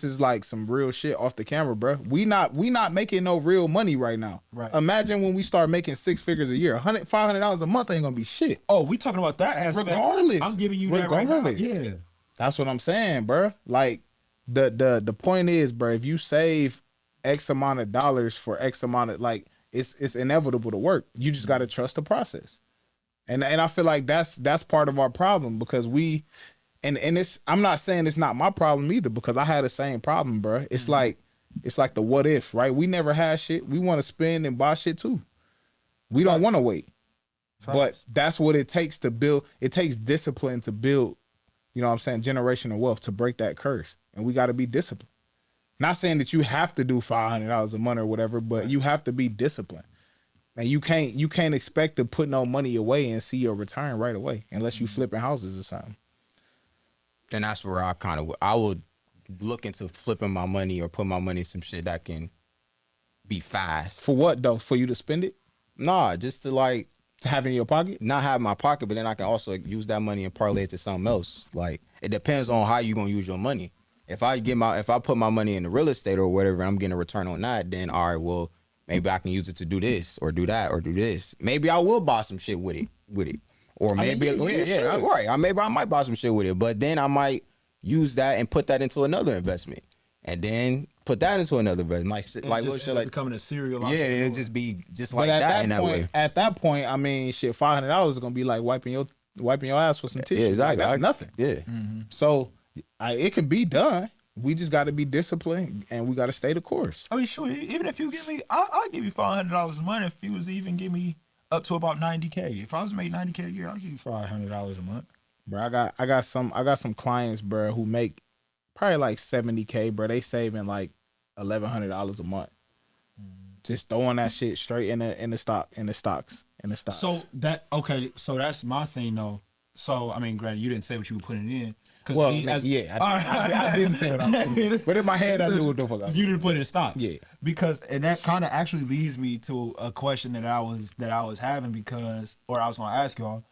is like some real shit off the camera, bro. We not making no real money right now. Right. Imagine when we start making 6 figures a year. $500 a month ain't gonna be shit. Oh, we talking about that aspect. Regardless. I'm giving you that right now. Yeah. That's what I'm saying, bro. Like the point is, bro, if you save X amount of dollars for X amount of, like, it's inevitable to work. You just got to trust the process. And I feel like that's part of our problem, because we and it's, I'm not saying it's not my problem either, because I had the same problem, bro. It's like the what if, right? We never had shit. We want to spend and buy shit too. We don't want to wait. But that's what it takes to build. It takes discipline to build, you know what I'm saying, generational wealth, to break that curse. And we got to be disciplined. Not saying that you have to do $500 a month or whatever, but you have to be disciplined. And you can't expect to put no money away and see your return right away unless you flipping houses or something. And that's where I would look into flipping my money or put my money in some shit that can be fast. For what though? For you to spend it? Nah, just to like To have in your pocket? not have in my pocket, but then I can also use that money and parlay it to something else. Like, it depends on how you gonna use your money. If I put my money into real estate or whatever, I'm getting a return on that, then all right, well, maybe I can use it to do this or do that or do this. Maybe I will buy some shit with it. Or maybe, right. Maybe I might buy some shit with it, but then I might use that and put that into another investment, and then put that into another investment. Like what shit, like becoming a serial. yeah, it'll just be just But like that in that point, way. At that point, I mean, shit, $500 is gonna be like wiping your ass with some tissue. Yeah, exactly. Like, that's nothing. Yeah, So it can be done. We just got to be disciplined, and we got to stay the course. I mean, sure. Even if you give me, I'll give you $500 a month. If you was even give me up to about $90K. If I was making $90K a year, I'll give you $500 a month. Bro, I got some clients, bro, who make probably like $70K, bro. They saving like $1,100 a month. Just throwing that shit straight in the stocks. So that's my thing though. So I mean, granted, you didn't say what you were putting in. Well, I I didn't say what I was doing. But in my head, I knew what the fuck I was You didn't put it in stock. Yeah. Because, and that kind of actually leads me to a question that I was having, because, or I was going to ask y'all,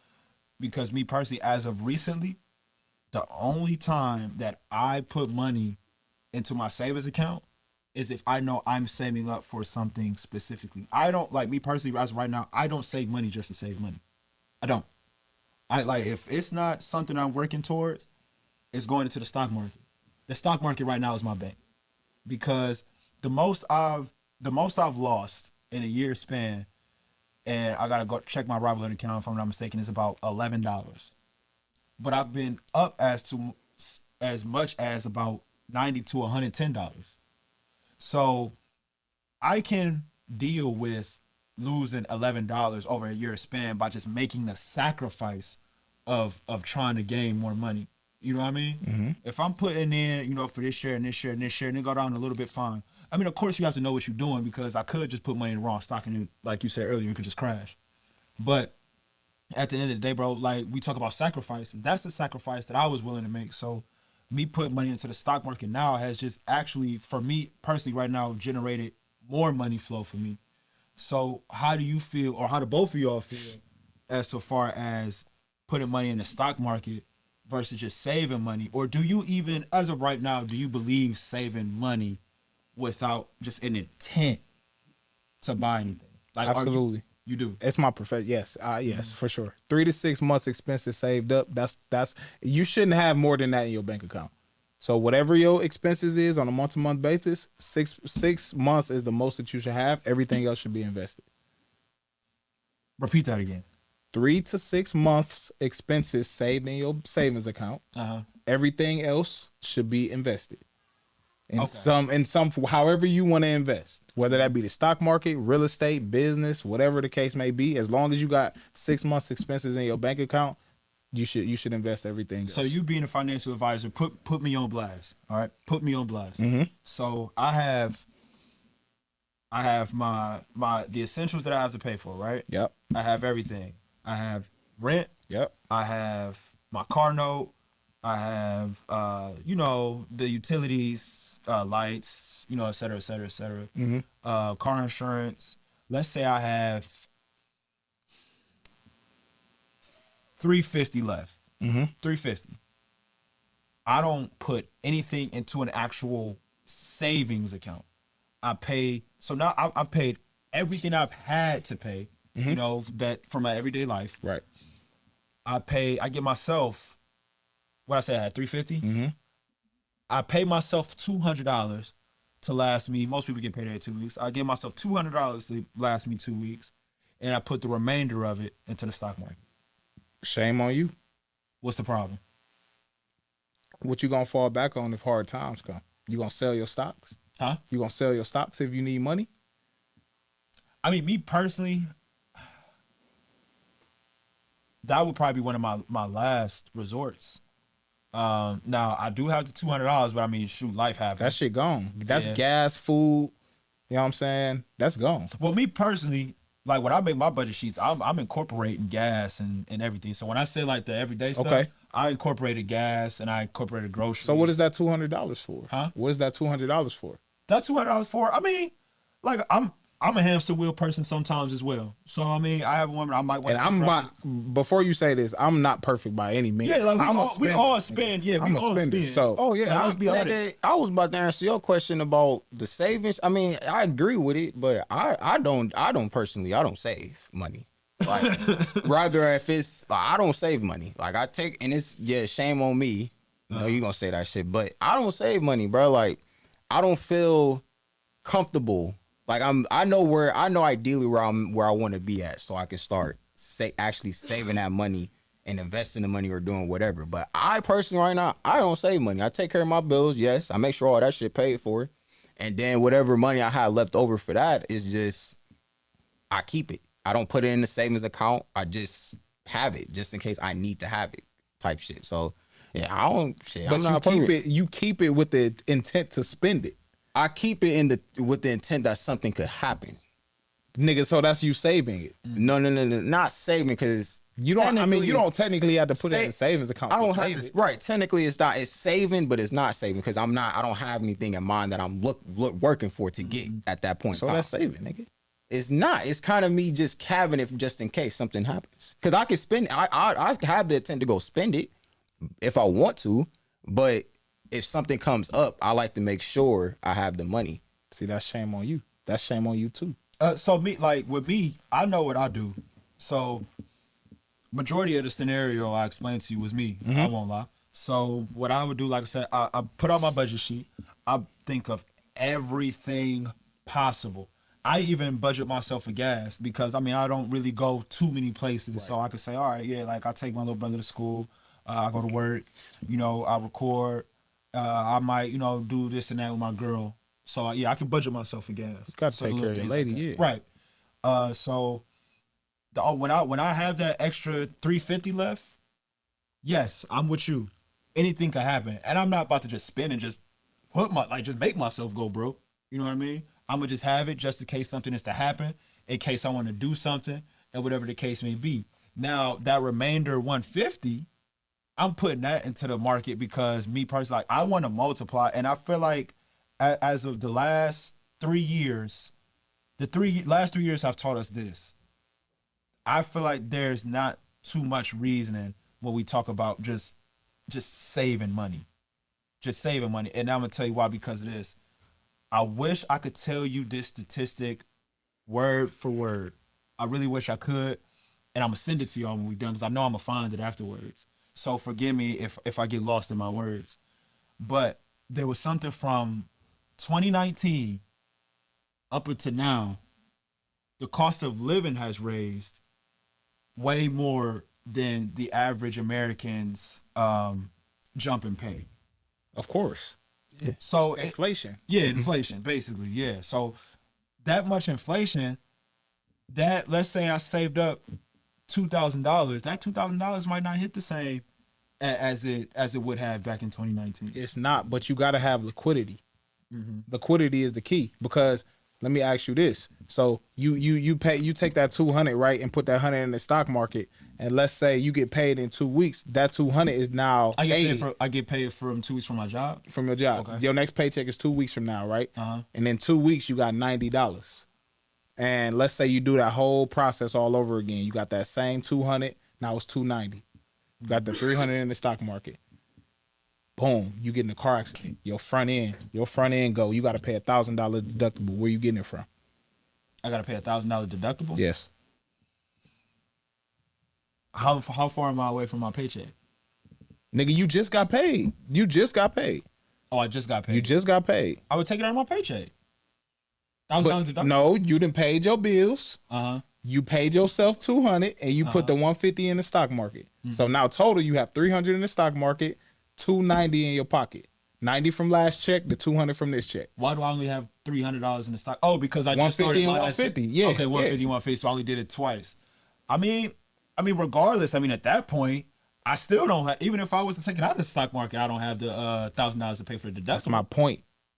because me personally, as of recently, the only time that I put money into my savings account is if I know I'm saving up for something specifically. I don't, like, me personally, as of right now, I don't save money just to save money. I don't. If it's not something I'm working towards, it's going into the stock market. The stock market right now is my bank, because the most I've lost in a year span, and I gotta go check my Robinhood account if I'm not mistaken, is about $11. But I've been up as much as about $90 to $110. So I can deal with losing $11 over a year span by just making the sacrifice of trying to gain more money. You know what I mean? Mm-hmm. If I'm putting in, for this share and this share and this share, and then go down a little bit, fine. I mean, of course, you have to know what you're doing, because I could just put money in the wrong stock and, like you said earlier, it could just crash. But at the end of the day, bro, like, we talk about sacrifices. That's the sacrifice that I was willing to make. So me putting money into the stock market now has just actually, for me personally right now, generated more money flow for me. So how do you feel, or how do both of y'all feel, as so far as putting money in the stock market versus just saving money? Or do you even, as of right now, do you believe saving money without just an intent to buy anything? Like, Absolutely. You do. It's my profession. Yes. Yes, for sure. 3 to 6 months expenses saved up. That's you shouldn't have more than that in your bank account. So whatever your expenses is on a month-to-month basis, 6 months is the most that you should have. Everything else should be invested. Repeat that again. 3 to 6 months expenses saved in your savings account. Everything else should be invested in some however you want to invest, whether that be the stock market, real estate, business, whatever the case may be. As long as you got 6 months expenses in your bank account, you should invest everything else. So you being a financial advisor, put me on blast. All right, put me on blast. So I have my the essentials that I have to pay for. Right. Yep. I have everything. I have rent. Yep. I have my car note. I have the utilities, lights, et cetera, et cetera, et cetera. Car insurance. Let's say I have $350 left. $350. I don't put anything into an actual savings account. Now I've paid everything I've had to pay, that from my everyday life. Right. I give myself, what I said, I had $350. I pay myself $200 to last me. Most people get paid every 2 weeks. I give myself $200 to last me 2 weeks, and I put the remainder of it into the stock market. Shame on you. What's the problem? What you gonna fall back on if hard times come? You gonna sell your stocks? Huh? You gonna sell your stocks if you need money? I mean, me personally, that would probably be one of my last resorts. Now I do have the $200, but I mean, shoot, life happens. That shit gone. That's Yeah. gas, food. You know what I'm saying? That's gone. Well, me personally, like when I make my budget sheets, I'm incorporating gas and everything. So when I say like the everyday stuff, Okay. I incorporated gas and I incorporated groceries. So what is that $200 for? Huh? What is that $200 for? That $200 for? I mean, like I'm a hamster wheel person sometimes as well. So I mean, I have a woman I might want. And I'm about, before you say this, I'm not perfect by any means. Yeah, like we all spend. spend. Yeah, I'm we a all spender. spend. So Oh yeah, Like, let's be honest. nigga, I was about to answer your question about the savings. I mean, I agree with it, but I don't personally, I don't save money. Like rather if it's I don't save money. Like I take, and it's shame on me. You know you gonna say that shit, but I don't save money, bro. Like I don't feel comfortable. Like I know ideally where I want to be at, so I can start actually saving that money and investing the money or doing whatever. But I personally right now, I don't save money. I take care of my bills. Yes, I make sure all that shit paid for, and then whatever money I have left over for that is just I keep it. I don't put it in the savings account. I just have it just in case I need to have it, type shit. So yeah, I don't shit. but I'm not perfect. you keep it with the intent to spend it. I keep it with the intent that something could happen. Nigga, so that's you saving it. No, not saving because You don't you don't technically have to put it in the savings account. I don't to have save to. it. Right, technically it's saving, but it's not saving because I don't have anything in mind that I'm working for to get at that point. So in time. that's saving, nigga. It's not. It's kind of me just having it just in case something happens. Because I can spend. I have the intent to go spend it if I want to, but if something comes up, I like to make sure I have the money. See, that's shame on you. That's shame on you too. So with me, I know what I do. So majority of the scenario I explained to you was me. I won't lie. So what I would do, like I said, I put out my budget sheet. I think of everything possible. I even budget myself for gas because I mean I don't really go too many places, so I could say, all right, yeah, like I take my little brother to school, I go to work, I record, I might do this and that with my girl. So yeah, I can budget myself for gas. Gotta So take the care little of your things lady, like that. Right. So when I have that extra $350 left, yes, I'm with you. Anything could happen, and I'm not about to just spend and just just make myself go broke. You know what I mean? I'm gonna just have it just in case something is to happen, in case I want to do something, and whatever the case may be. Now that remainder 150, I'm putting that into the market because me personally, like, I want to multiply, and I feel like as of the last 3 years, last 3 years have taught us this. I feel like there's not too much reasoning when we talk about just saving money, and I'm gonna tell you why. Because of this. I wish I could tell you this statistic word for word. I really wish I could. And I'm going to send it to y'all when we're done because I know I'm going to find it afterwards. So forgive me if I get lost in my words. but there was something from 2019 up until now. The cost of living has raised way more than the average American's jump in pay. Of course. So Inflation. yeah, inflation, basically. Yeah. So that much inflation, that let's say I saved up $2,000, that $2,000 might not hit the same as it would have back in 2019. It's not, but you got to have liquidity. Liquidity is the key, because let me ask you this. So you take that 200, right, and put that 100 in the stock market, and let's say you get paid in 2 weeks. That 200 is now I $80 get paid from 2 weeks from my job. from your job. Okay. Your next paycheck is 2 weeks from now, right? Uh-huh. And in 2 weeks you got $90. And let's say you do that whole process all over again. You got that same 200, now it's 290. You got the 300 in the stock market. Boom, you get in a car accident. Your front end go. You got to pay $1,000 deductible. Where you getting it from? I gotta pay $1,000 deductible. Yes. How far am I away from my paycheck? Nigga, you just got paid. You just got paid. Oh, I just got paid. You just got paid. I would take it out of my paycheck. $1,000 But deductible. no, you done paid your bills. Uh-huh. You paid yourself 200 and you put the 150 in the stock market. So now total you have 300 in the stock market, 290 in your pocket. 90 from last check, the 200 from this check. Why do I only have $300 in the stock? Oh, because I just 150 started and my last 150, check. yeah, Okay, 150, yeah. 150. So I only did it twice. I mean, regardless. I mean, at that point, I still don't have. Even if I was to take it out of the stock market, I don't have the $1,000 to pay for the deductible.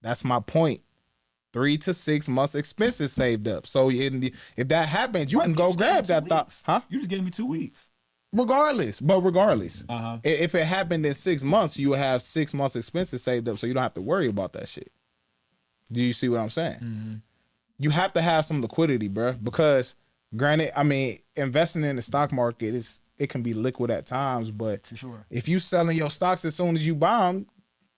That's my point. 3 to 6 months expenses saved up. So if that happens, you can go grab that thought. Huh? You just gave me 2 weeks. Regardless. Uh-huh. If it happened in 6 months, you will have 6 months expenses saved up, so you don't have to worry about that shit. Do you see what I'm saying? Mm-hmm. You have to have some liquidity, bro, because granted, I mean, investing in the stock market it can be liquid at times, but For sure. if you selling your stocks as soon as you buy them,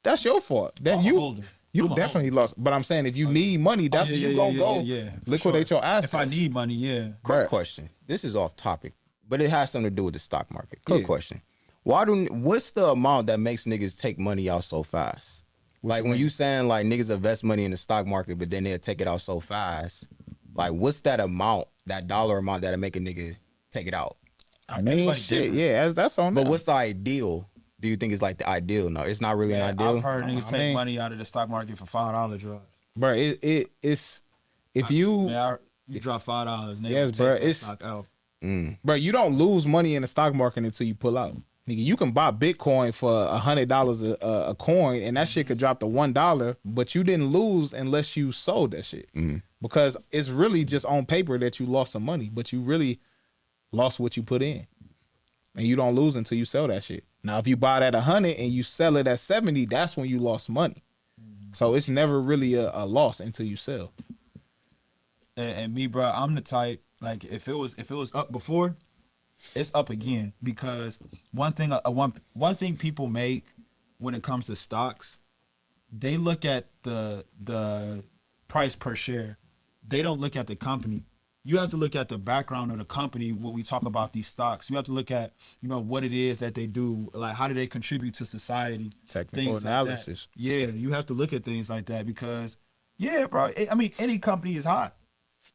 that's your fault. Then I'm a you holder. you I'm a definitely lost. But I'm saying if you need money, that's yeah, when you yeah, gonna yeah, go yeah, yeah. For liquidate sure. your assets. If I need money, yeah. Quick Right. question. This is off topic, but it has something to do with the stock market. Quick Yeah. question. What's the amount that makes niggas take money out so fast? Like when you saying like niggas invest money in the stock market, but then they'll take it out so fast. Like what's that amount, that dollar amount that'll make a nigga take it out? I mean, Everybody shit, different. yeah, that's on But them. what's the ideal? Do you think it's like the ideal? No, it's not really an ideal. I've heard niggas I take mean- money out of the stock market for $5 drugs. Bro, it's if you You drop $5, and they Yes, will take bruh, that it's- stock out. bro, you don't lose money in the stock market until you pull out. Nigga, you can buy Bitcoin for $100 a coin, and that shit could drop to $1, but you didn't lose unless you sold that shit. Because it's really just on paper that you lost some money, but you really lost what you put in, and you don't lose until you sell that shit. Now, if you buy it at 100 and you sell it at 70, that's when you lost money. So it's never really a loss until you sell. And me, bro, I'm the type, like if it was up before, it's up again, because one thing people make when it comes to stocks, they look at the price per share. They don't look at the company. You have to look at the background of the company when we talk about these stocks. You have to look at, what it is that they do, like how do they contribute to society, Technical things analysis. Like that. Yeah, you have to look at things like that, because yeah, bro. I mean, any company is hot.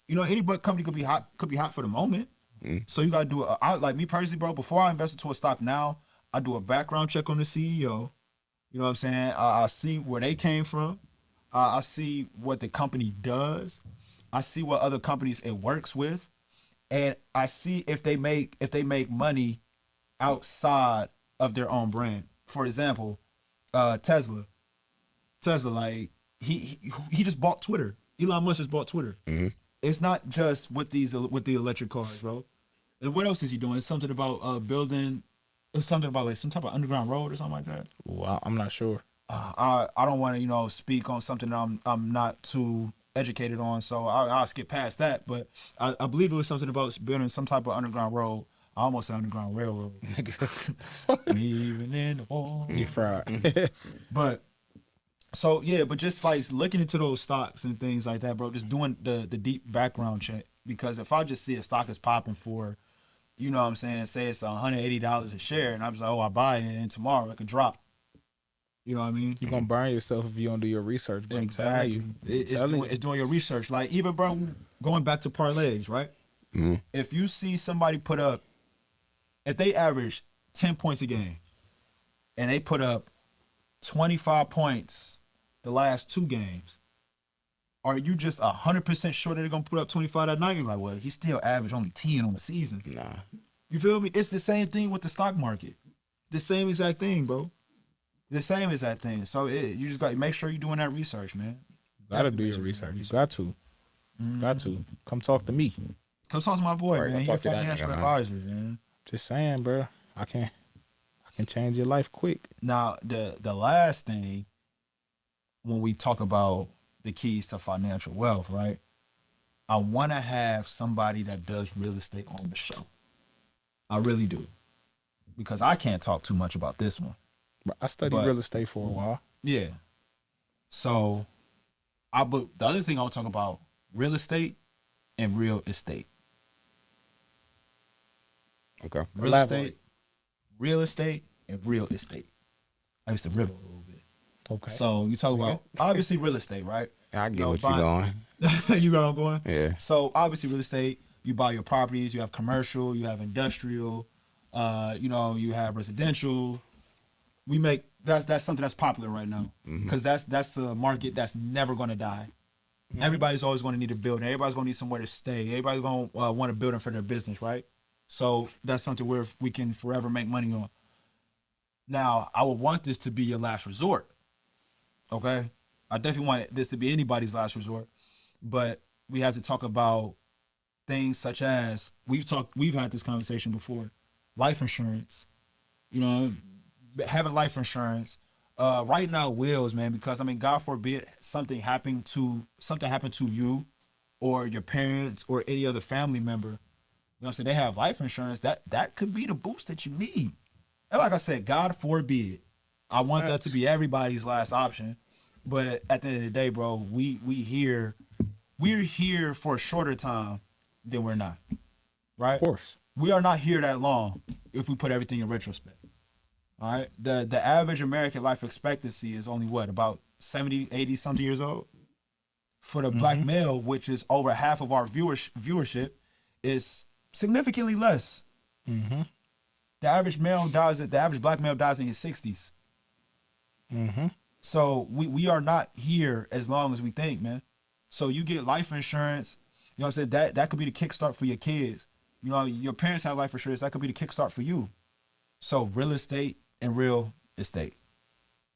Any company could be hot for the moment. So you gotta do like me personally, bro. Before I invest into a stock now, I do a background check on the CEO. You know what I'm saying? I see where they came from. I see what the company does. I see what other companies it works with, and I see if they make money outside of their own brand. For example, Tesla, like he just bought Twitter. Elon Musk just bought Twitter. It's not just with the electric cars, bro. And what else is he doing? It's something about building. It's something about like some type of underground road or something like that. Well, I'm not sure. I don't want to speak on something that I'm not too educated on, so I'll skip past that. But I believe it was something about building some type of underground road. I almost said underground railroad. Even in the wall. You fried. But so yeah, but just like looking into those stocks and things like that, bro. Just doing the deep background check, because if I just see a stock is popping for, you know what I'm saying, say it's $180 a share, and I'm just like, oh, I buy it, and tomorrow it could drop You know what I mean? You're gonna burn yourself if you don't do your research, bro. I'm telling Exactly. you. It's doing your research. Like even bro, going back to parlays, right? If you see somebody put up, if they average 10 points a game, and they put up 25 points the last 2 games, are you just 100% sure that they're gonna put up 25 that night? You're like, well, he still averaged only 10 on the season. Nah. You feel me? It's the same thing with the stock market. The same exact thing, bro. The same exact thing. So you just got to make sure you're doing that research, man. Gotta do your research. You got to. Got to. Come talk to me. Come talk to my boy, Right, man. He's come a talk to that financial nigga, man. advisor, man. Just saying, bro. I can change your life quick. Now, the last thing when we talk about the keys to financial wealth, right? I want to have somebody that does real estate on the show. I really do. Because I can't talk too much about this one. Bro, I studied But- real estate for a while. Yeah. So, but the other thing I want to talk about, real estate and real estate. Okay. Real Elaborate. estate, and real estate. I used to riddle a little bit. Okay. So you talk about obviously real estate, right? I get You know, what you're going. you know where I'm going? Yeah. So obviously real estate, you buy your properties, you have commercial, you have industrial, you have residential. We make that's something that's popular right now because that's a market that's never going to die. Everybody's always going to need a building. Everybody's going to need somewhere to stay. Everybody's going to want a building for their business, right? So that's something where we can forever make money on. Now, I would want this to be your last resort. Okay? I definitely want this to be anybody's last resort. But we have to talk about things such as we've had this conversation before. Life insurance. You know, having life insurance. Right now, wills, man, because I mean, God forbid something happened to you or your parents or any other family member. You know what I'm saying? They have life insurance. That could be the boost that you need. And like I said, God forbid. I want that to be everybody's last option. But at the end of the day, bro, we're here for a shorter time than we're not. Right? Of course. We are not here that long if we put everything in retrospect. All right. The average American life expectancy is only what, about 70, 80 something years old? For the black male, which is over half of our viewership, is significantly less. The average black male dies in his 60s. So we are not here as long as we think, man. So you get life insurance, you know what I'm saying? That could be the kickstart for your kids. You know, your parents have life insurance, that could be the kickstart for you. So real estate and real estate.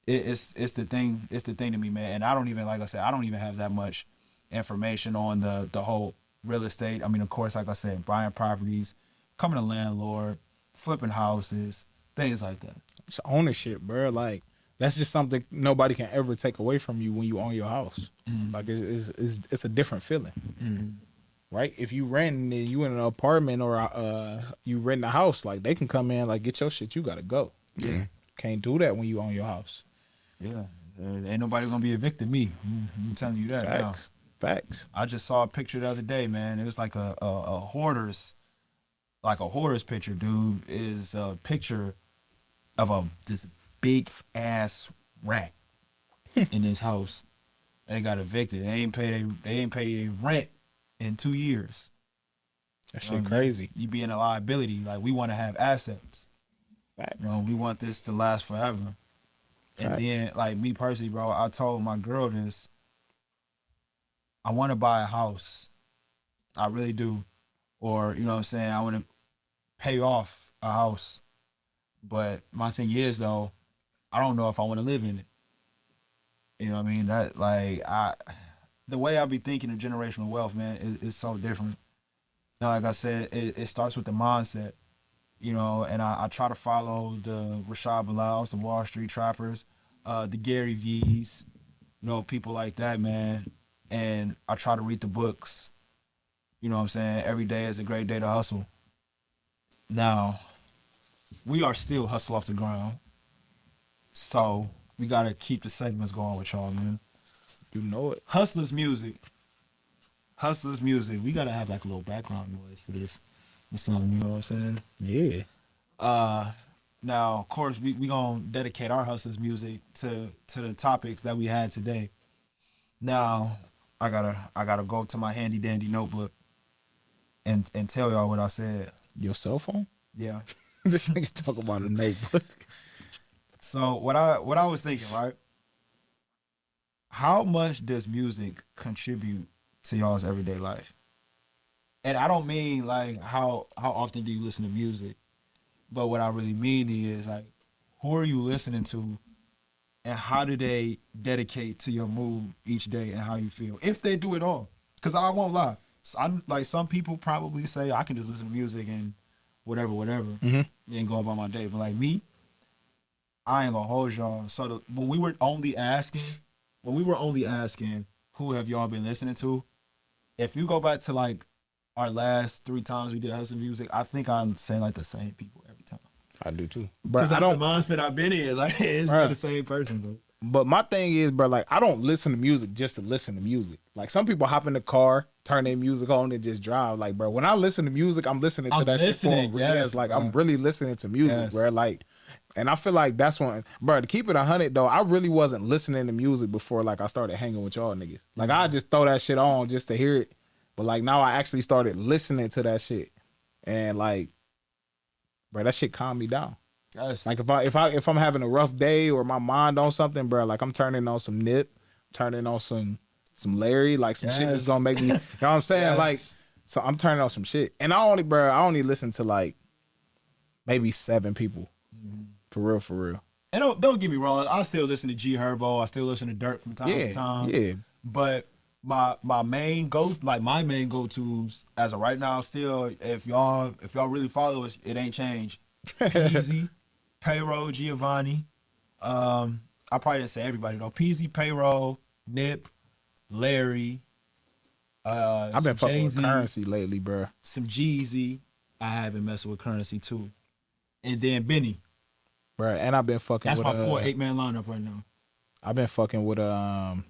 It's the thing to me, man. And I don't even, like I said, I don't even have that much information on the whole real estate. I mean, of course, like I said, buying properties, becoming a landlord, flipping houses, things like that. It's ownership, bro. Like that's just something nobody can ever take away from you when you own your house. Like it's a different feeling, right? If you rent and you in an apartment or you rent a house, like they can come in, like get your shit. You gotta go. Yeah. Can't do that when you own your house. Yeah. Ain't nobody gonna be evicted me. I'm telling you that now. Facts. I just saw a picture the other day, man. It was like a hoarder's picture, dude. It is a picture of this big ass rat in his house. They got evicted. They ain't paid their rent in 2 years. That shit crazy. You being a liability. Like we want to have assets. Facts. You know, we want this to last forever. And Facts. then, like me personally, bro, I told my girl this. I want to buy a house. I really do. Or, you know what I'm saying, I want to pay off a house. But my thing is, though, I don't know if I want to live in it. You know what I mean? That, like, the way I be thinking of generational wealth, man, is so different. Now, like I said, it starts with the mindset. You know, and I try to follow the Rashad Bilals, the Wall Street Trappers, the Gary V's, you know, people like that, man. And I try to read the books. You know what I'm saying? Every day is a great day to hustle. Now, we are still hustle off the ground. So we got to keep the segments going with y'all, man. You know it. Hustlers music. We got to have like a little background noise for this. Or something, you know what I'm saying? Yeah. Now, of course, we gonna dedicate our hustlers music to the topics that we had today. Now, I gotta go to my handy dandy notebook and tell y'all what I said. Your cell phone? Yeah. This nigga talk about a notebook. So what I was thinking, right? How much does music contribute to y'all's everyday life? And I don't mean like how often do you listen to music, but what I really mean is like who are you listening to, and how do they dedicate to your mood each day and how you feel, if they do it all? Because I won't lie, I'm like some people probably say I can just listen to music and whatever, and go about my day. But like me, I ain't gonna hold y'all. So when we were only asking who have y'all been listening to, if you go back to like our last 3 times we did hustle music, I think I'd say like the same people every time. I do too. Bro, Because I that's don't. the mindset I've been in. Like it's Bruh. not the same person, bro. But my thing is, bro, like I don't listen to music just to listen to music. Like some people hop in the car, turn their music on, and just drive. Like, bro, when I listen to music, I'm listening to I'm that listening, shit for yes, yes, like bro. I'm really listening to music, Yes. bro. Like, and I feel like that's when, bro, to keep it 100 though, I really wasn't listening to music before like I started hanging with y'all niggas. Like I just throw that shit on just to hear it. But like now I actually started listening to that shit, and like, bro, that shit calmed me down. Yes. Like if I'm having a rough day or my mind on something, bro, like I'm turning on some Nip, turning on some Larry, like some shit that's gonna make me, you know what I'm saying? Yes. Like, so I'm turning on some shit. And I only listen to like maybe 7 people. For real. And don't get me wrong, I still listen to G Herbo, I still listen to Dirt from time to time. Yeah. But my main go-tos as of right now still, if y'all really follow us, it ain't changed. Peasy, Payroll, Giovanni. I probably didn't say everybody though. Peasy, Payroll, Nip, Larry. I've been some fucking with Jay-Z, Currency lately, bro. some Jeezy. I have been messing with Currency too. And then Benny. Bro, and I've been fucking That's with my 4-8-man lineup right now. I've been fucking with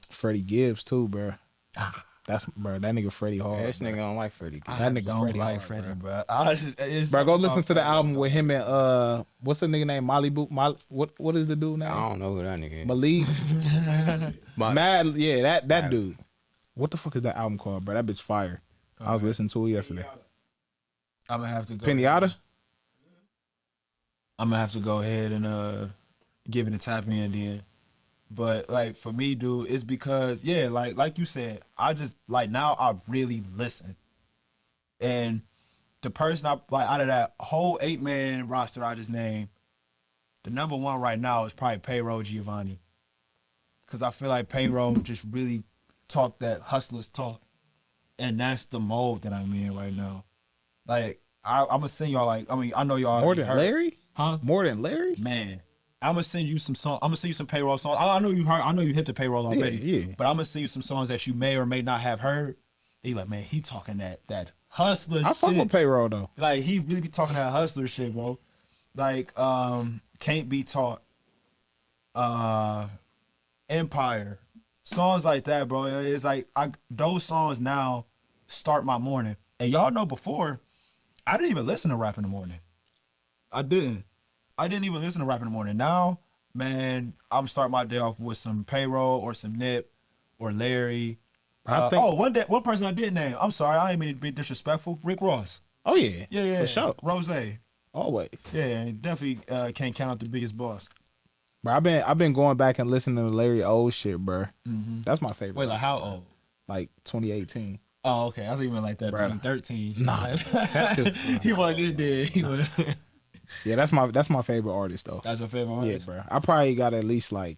Freddie Gibbs too, bro. That's bro, that nigga Freddie hard. This bro. nigga don't like Freddie. That nigga don't Freddie like hard, Freddie, bro. bro. Bro, go listen to the album with him and what's the nigga name? What is the dude name? I don't know who that nigga is. Malik. But Mad, yeah, that dude. What the fuck is that album called, bro? That bitch fire. I was listening to it yesterday. I'm gonna have to go. Pinata? I'm gonna have to go ahead and give it a tap in then. But like for me, dude, it's because like you said, I just like now I really listen. And the person I like out of that whole 8-man roster I just named, the number one right now is probably Payroll Giovanni. Cause I feel like Payroll just really talk that hustlers talk. And that's the mode that I'm in right now. Like I'm gonna send y'all I know y'all More already than heard. Larry? Huh? More than Larry? Man, I'm gonna send you some songs. I'm gonna send you some Payroll songs. I know you heard. I know you hit the Payroll already. Yeah. But I'm gonna send you some songs that you may or may not have heard. And you like, man, he talking that hustler I fuck shit. with Payroll though. Like he really be talking that hustler shit, bro. Like Can't Be Taught, Empire, songs like that, bro. It's like those songs now start my morning. And y'all know before, I didn't even listen to rap in the morning. I didn't even listen to rap in the morning. Now, man, I'm starting my day off with some Payroll or some Nip or Larry. I think- One person I did name. I'm sorry, I ain't mean to be disrespectful. Rick Ross. Oh yeah. Yeah. For sure. Rose. Always. Yeah, definitely can't count out the biggest boss. Bro, I've been going back and listening to Larry old shit, bro. That's my favorite. Wait, like how old? Like 2018. Oh, okay. I was even like that. Bruh. 2013. Nah, that shit. He wasn't dead. He was. Yeah, that's my favorite artist though. That's my favorite Yeah, artist. bro. I probably got at least like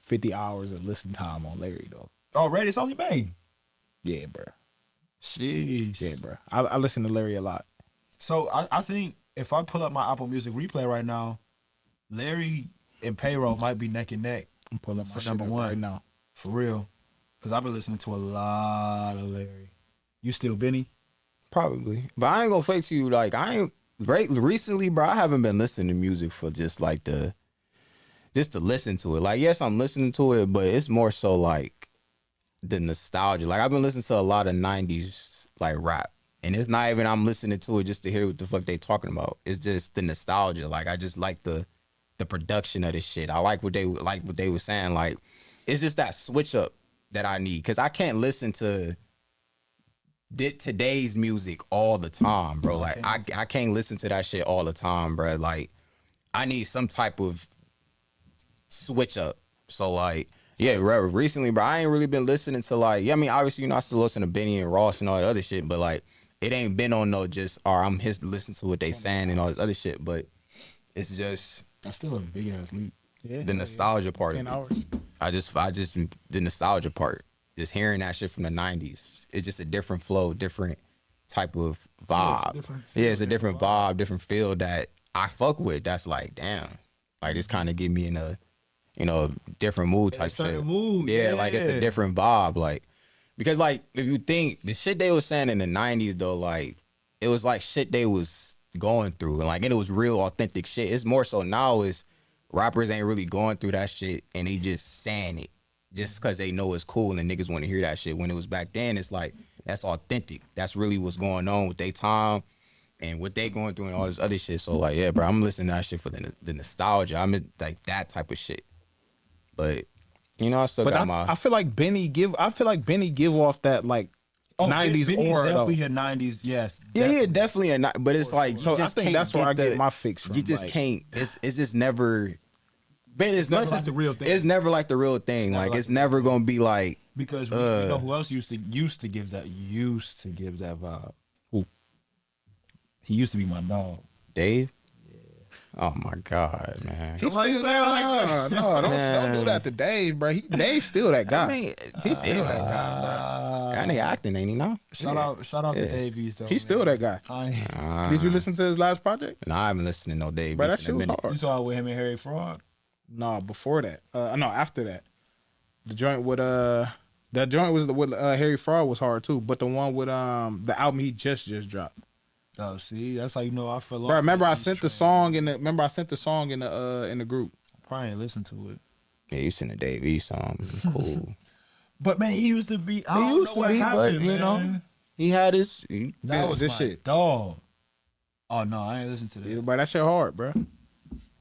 50 hours of listen time on Larry though. Already, it's only May. Yeah, bro. Sheesh. Yeah, bro. I listen to Larry a lot. So I think if I pull up my Apple Music replay right now, Larry and Payroll might be neck and neck I'm pulling my for shit number up one right now. for real. Cause I've been listening to a lot of Larry. You still Benny? Probably. But I ain't gonna fake to you, like recently, bro, I haven't been listening to music for just to listen to it. Like, yes, I'm listening to it, but it's more so like the nostalgia. Like I've been listening to a lot of 90s like rap. And it's not even I'm listening to it just to hear what the fuck they talking about. It's just the nostalgia. Like I just like the production of this shit. I like what they were saying. Like it's just that switch up that I need, because I can't listen to today's music all the time, bro. Like I can't listen to that shit all the time, bro. Like I need some type of switch up. So like, yeah, recently, bro, I ain't really been listening to like, yeah, I mean, obviously, you know, I still listen to Benny and Ross and all that other shit, but like, it ain't been on no just, or I'm just listening to what they saying and all this other shit, but it's just That's still a big ass leap. Yeah, the nostalgia part. 10 of it. hours. I just the nostalgia part. Just hearing that shit from the 90s. It's just a different flow, different type of vibe. It's a different vibe, different feel that I fuck with. That's like, damn. Like this kind of get me in a, you know, different mood type shit. Mood, Yeah, like it's a different vibe. Like, because like if you think the shit they was saying in the 90s though, like it was like shit they was going through. And like, and it was real authentic shit. It's more so now is rappers ain't really going through that shit and they just saying it just because they know it's cool and niggas want to hear that shit. When it was back then, it's like, that's authentic. That's really what's going on with their time and what they going through and all this other shit. So like, yeah, bro, I'm listening to that shit for the nostalgia. I'm like that type of shit. But you know, I still But got my. I feel like Benny give off that like 90s Benny's aura. definitely a 90s, yes. Yeah, definitely. But it's like, So you I just think can't that's where I the- get my fix from. You just like, can't. It's just never. But as never much like as the real thing. it's never like the real thing. Like it's never gonna be like. Because you know who else used to give that vibe? Who? He used to be my dog. Dave? Oh my God, man. He's still that. No, don't do that to Dave, bro. Dave's still that guy. I mean, he's still that guy. That nigga acting, ain't he now? Shout out to Davies though. He's still that guy. Did you listen to his last project? No, I haven't listened to no Dave. Bro, that East shit in a was minute. hard. You saw it with him and Harry Fraud. No, before that. No, after that. The joint with that joint was with Harry Fraud was hard too. But the one with the album he just dropped. Oh, see, that's how you know I fell off. Bro, remember I sent the song in the group. Probably ain't listened to it. Yeah, you seen the Dave East song. It was cool. But man, he used to be. I He don't used know to what be, but, happened, you know, man. he had his. That was this my shit. dog. Oh no, I ain't listened to that. Yeah, but that shit hard, bro.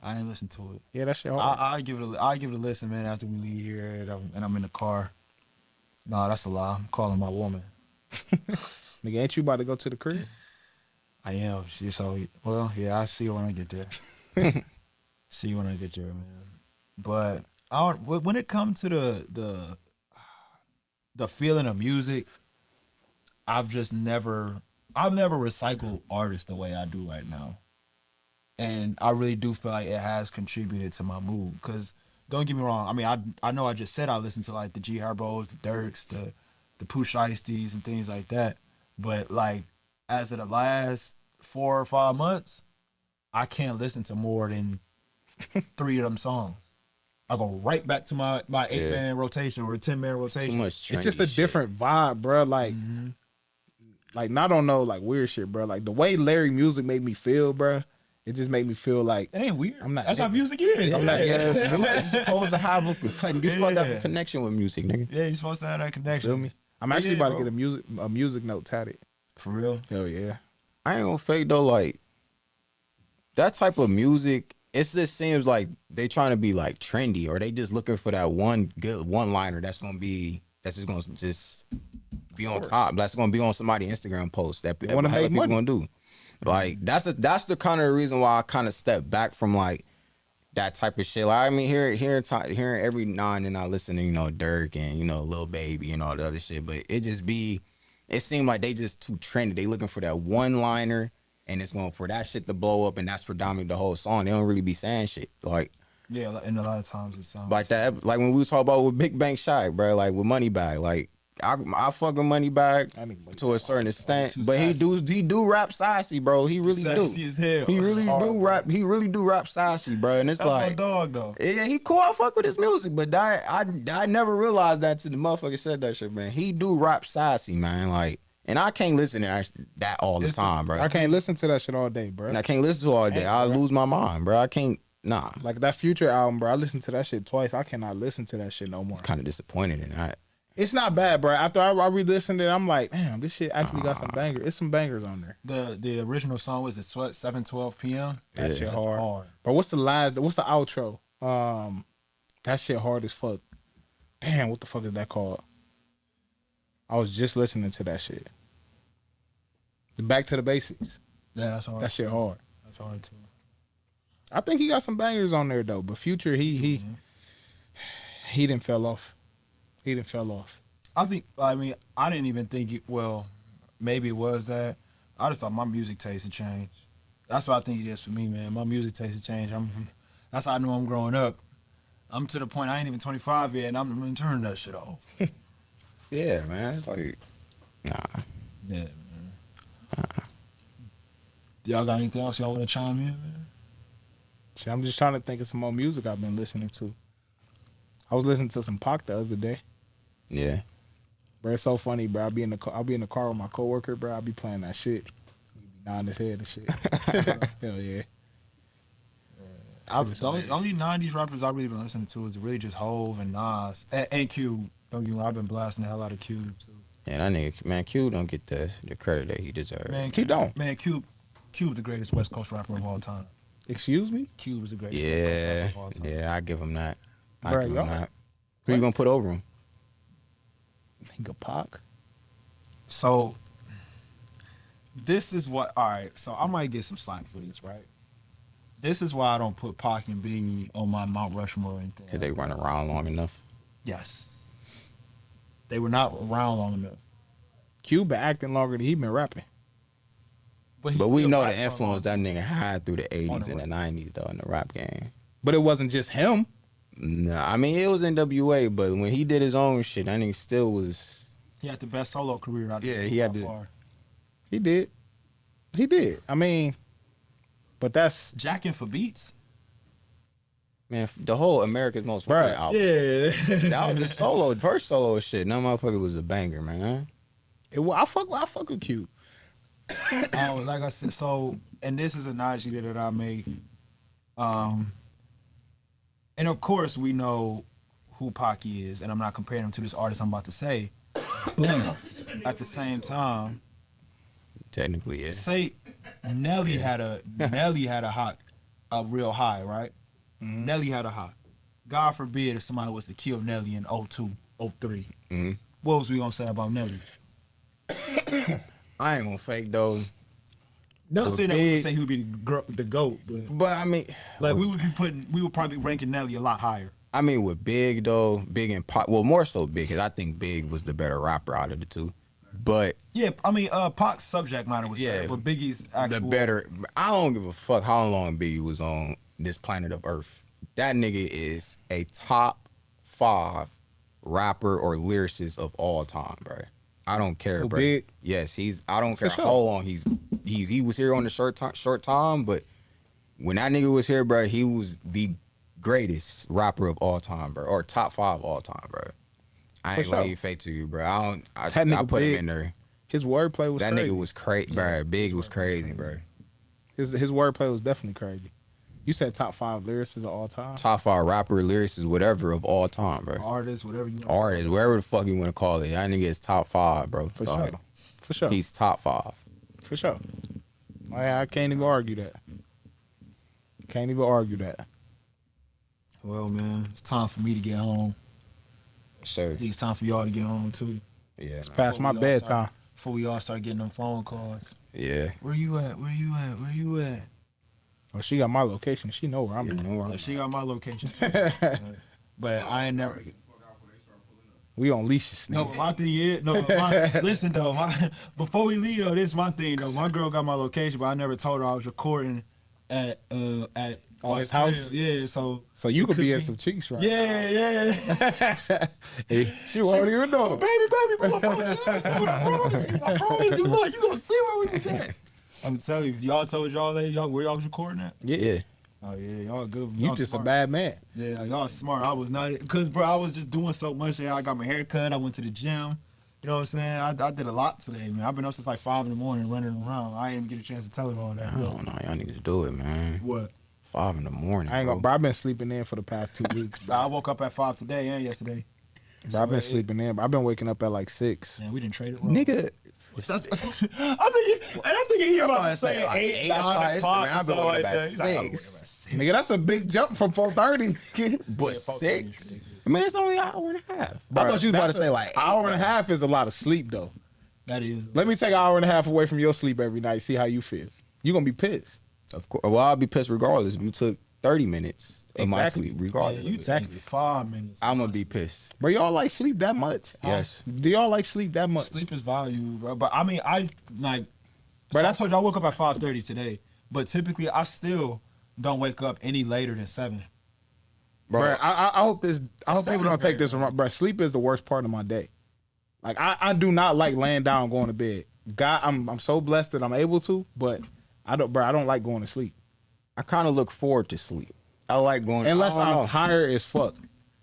I ain't listened to it. Yeah, that shit hard. I give it a listen, man. After we leave here and I'm in the car. No, that's a lie. I'm calling my woman. Nigga, ain't you about to go to the crib? I am. So well, yeah. I see you when I get there. See you when I get there, man. But when it comes to the feeling of music, I've never recycled artists the way I do right now. And I really do feel like it has contributed to my mood. Cause don't get me wrong. I mean, I know I just said I listened to like the G Herbos, the Dirks, the Pooh Shiesties and things like that. But like as of the last 4 or 5 months, I can't listen to more than 3 of them songs. I go right back to my 8-man rotation or 10-man rotation. Too much. It's just a trendy shit. different vibe, bro. Like, like not on no like weird shit, bro. Like the way Larry music made me feel, bro. It just made me feel like It ain't weird. I'm not- That's how music is. I'm not- Yeah, you're supposed to have you're supposed to have a connection with music, nigga. Yeah, you're supposed to have that connection. feel me. I'm actually about to bro. get a music note tatted. For real. Hell yeah. I ain't gonna fake though, like that type of music, it just seems like they trying to be like trendy, or they just looking for that one good one liner that's just gonna be on top. That's gonna be on somebody's Instagram post that wanna hella make people money. gonna do. Like that's the kind of reason why I kind of step back from like that type of shit. Like I mean, hearing every now and then I listen to, you know, Dirk and, you know, Lil Baby and all the other shit, but it seemed like they just too trendy. They looking for that one liner, and it's going for that shit to blow up, and that's predominantly the whole song. They don't really be saying shit like Yeah, and a lot of times it sounds that. Like when we was talking about with Big Bank Shy, bro, like with Moneybag, like I fuck with Moneybag to a certain extent, but he do rap sassy, bro. He really do. Sassy as hell. He really do rap. He really do rap sassy, bro. And it's That's like my dog though. yeah, he cool. I fuck with his music, but I never realized that till the motherfucker said that shit, man. He do rap sassy, man. Like, and I can't listen to that all the time, bro. I can't listen to that shit all day, bro. And I can't listen to it all day. I lose my mind, bro. I can't. Nah, Like that Future album, bro. I listened to that shit twice. I cannot listen to that shit no more. kind of disappointed in that. It's not bad, bro. After I re-listened to it, I'm like, damn, this shit actually got some bangers. It's some bangers on there. The original song was it 7:12 p.m. That shit That's hard. But what's the outro? That shit hard as fuck. Damn, what the fuck is that called? I was just listening to that shit. The Back to the Basics. Yeah, that's hard. That shit hard. That's hard too. I think he got some bangers on there though. But Future, he didn't fell off. He didn't fell off. I mean, I didn't even think it. Well, maybe it was that. I just thought my music taste had changed. That's what I think it is for me, man. My music taste had changed. That's how I know I'm growing up. I'm to the point I ain't even 25 yet, and I'm gonna turn that shit off. Yeah, man. It's like, nah. Yeah, man. Y'all got anything else y'all want to chime in, man? See, I'm just trying to think of some more music I've been listening to. I was listening to some Pac the other day. Yeah. Bro, it's so funny, bro. I'll be in the car with my coworker, bro. I'll be playing that shit. He be nodding his head and shit. Hell yeah. The only 90s rappers I've really been listening to is really just Hove and Nas. And Cube. Don't get me wrong, I've been blasting the hell out of Cube, too. Yeah, that nigga, man, Q don't get the credit that he deserves. Man, He don't. Man, Cube the greatest West Coast rapper of all time. Excuse me? Cube is the greatest West Coast Yeah, rapper of all time. yeah, I give him that. I Bruh, give him y'all- that. Who you gonna put over him? Think of Pac. So, this is what, all right, so I might get some slack for this, right? This is why I don't put Pac and Biggie on my Mount Rushmore or anything. Because they run around long enough. Yes. They were not around long enough. Cube been acting longer than he been rapping. he But we still know rapped the for a influence long that nigga had through the 80s the and the 90s, though, in the rap game. But it wasn't just him. Nah, I mean, it was NWA, but when he did his own shit, that nigga still was... He had the best solo career out of Yeah, he had by the- far. He did. He did. I mean, but that's Jacking for beats. Man, the whole America's Most Bruh, Wanted album. Yeah. That was his solo, first solo shit. No motherfucker was a banger, man. I fuck with Cube. Like I said, so, and this is an analogy that I made. And of course we know who Pac is, and I'm not comparing him to this artist I'm about to say. But at the same time, Technically, yeah. say Nelly had a real high, right? Nelly had a high. God forbid if somebody was to kill Nelly in 02, 03. What was we gonna say about Nelly? I ain't gonna fake though. Not saying that we Big- would say he would be the GOAT, but I mean, like we would probably ranking Nelly a lot higher. with Big though, Big and Pac, well, more so Big, because I think Big was the better rapper out of the two. But Yeah, I mean, Pac's subject matter was Yeah, better, but Biggie's actual the better, I don't give a fuck how long Biggie was on this planet of Earth. That nigga is a top 5 rapper or lyricist of all time, bro. I don't care, Who, bro. Big? Yes, I don't care sure. how long he was here on the short time, but when that nigga was here, bro, he was the greatest rapper of all time, bro, or top 5 all time, bro. I ain't For gonna sure. even fake to you, bro. That I nigga put him Big, in there. His wordplay was That crazy. nigga was crazy, bro. Big was crazy, bro. His wordplay was definitely crazy. You said top 5 lyricists of all time. Top 5 rapper, lyricist, whatever of all time, bro. artist, whatever you want. Artist, wherever the fuck you want to call it. That nigga is top 5, bro. For Go sure. ahead. For sure. He's top 5. For sure. I can't even argue that. Can't even argue that. Well, man, it's time for me to get home. Sure. I think it's time for y'all to get home too. Yeah. man. Past my bedtime. Before we all start getting them phone calls. Yeah. Where you at? Where you at? Where you at? Well, she got my location. She know where I'm You at. know where I'm She got my location too. But I ain't never. We on leashes. No, nigga. but my thing is, listen though, before we leave though, this is my thing though. My girl got my location, but I never told her I was recording at Oh, his house? Yeah, so You it could be in some cheeks, right? Yeah. She won't even know. Baby, pull up on you. I promise you, look, you gonna see where we was at. I'm telling you, y'all told y'all where y'all was recording at? Yeah. Oh yeah, y'all good. You Y'all just smart. a bad man. Yeah, y'all smart. I was not, cause bro, I was just doing so much. I got my hair cut. I went to the gym. You know what I'm saying? I did a lot today, man. I've been up since like 5 in the morning running around. I didn't even get a chance to tell her all that. I don't know. Y'all niggas do it, man. What? 5 in the morning. I ain't bro. gonna. Bro, I've been sleeping in for the past 2 weeks. Bro. I woke up at 5 today and yesterday. Bro, I've been sleeping in. I've been waking up at like 6. Man, we didn't trade it. Nigga, I think he about to say like 8, 8 9 o'clock. I've been waking up at He's like, 6. Nigga, that's a big jump from 4:30. But 6? I mean, it's only an hour and a half. I Bruh, thought you was about to that's say a- like 8. hour and a half is a lot of sleep though. That is. Let me take an hour and a half away from your sleep every night. See how you feel. You gonna be pissed. Of course. Well, I'll be pissed regardless. If you took 30 minutes of my Exactly. sleep, regardless. You take 5 minutes. I'm gonna be pissed. Bro, y'all like sleep that much? Yes. Do y'all like sleep that much? Sleep is value, bro. But I mean, I like. Bro, But that's I told you I woke up at 5:30 today. But typically, I still don't wake up any later than 7. Bro, I hope this. I hope Seven people don't is very take this wrong. Bro, sleep is the worst part of my day. Like I do not like laying down and going to bed. God, I'm so blessed that I'm able to, but I don't like going to sleep I kind of look forward to sleep. I like going unless I don't I'm know. tired as fuck.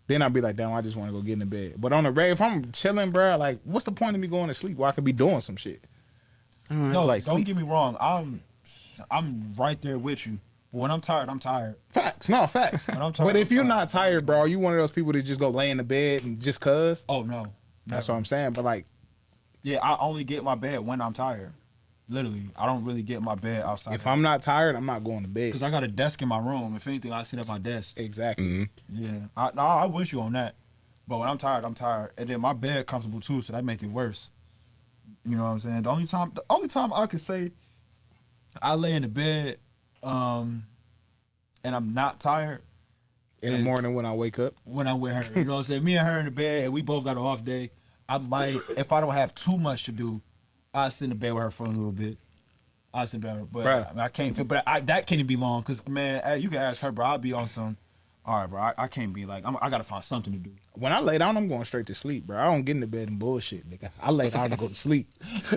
Then I'll be like, damn, I just want to go get in the bed. But on the regular, if I'm chilling, bro, like, what's the point of me going to sleep? Well, I could be doing some shit. No, like don't sleep. get me wrong. I'm right there with you. But when I'm tired, I'm tired. Facts, no facts. I'm tired, But if I'm you're tired. not tired, bro, are you one of those people that just go lay in the bed and just cause? Oh no. That's what I'm saying. But like, Yeah, I only get my bed when I'm tired. Literally, I don't really get my bed outside. if I'm not tired, I'm not going to bed. because I got a desk in my room. If anything, I sit at my desk. Exactly. Yeah, I wish you on that. But when I'm tired, I'm tired, and then my bed comfortable too, so that make it worse. You know what I'm saying? The only time I could say I lay in the bed, and I'm not tired In the morning when I wake up. when I'm with her. You know what I'm saying? Me and her in the bed, and we both got an off day. I might, if I don't have too much to do, I'll sit in the bed with her for a little bit. I'll sit in bed, but Bruh. I can't. But that can't be long, cause man, you can ask her, bro. I'll be on some. All right, bro. I can't be like I gotta find something to do. When I lay down, I'm going straight to sleep, bro. I don't get in the bed and bullshit, nigga. I lay down and go to sleep.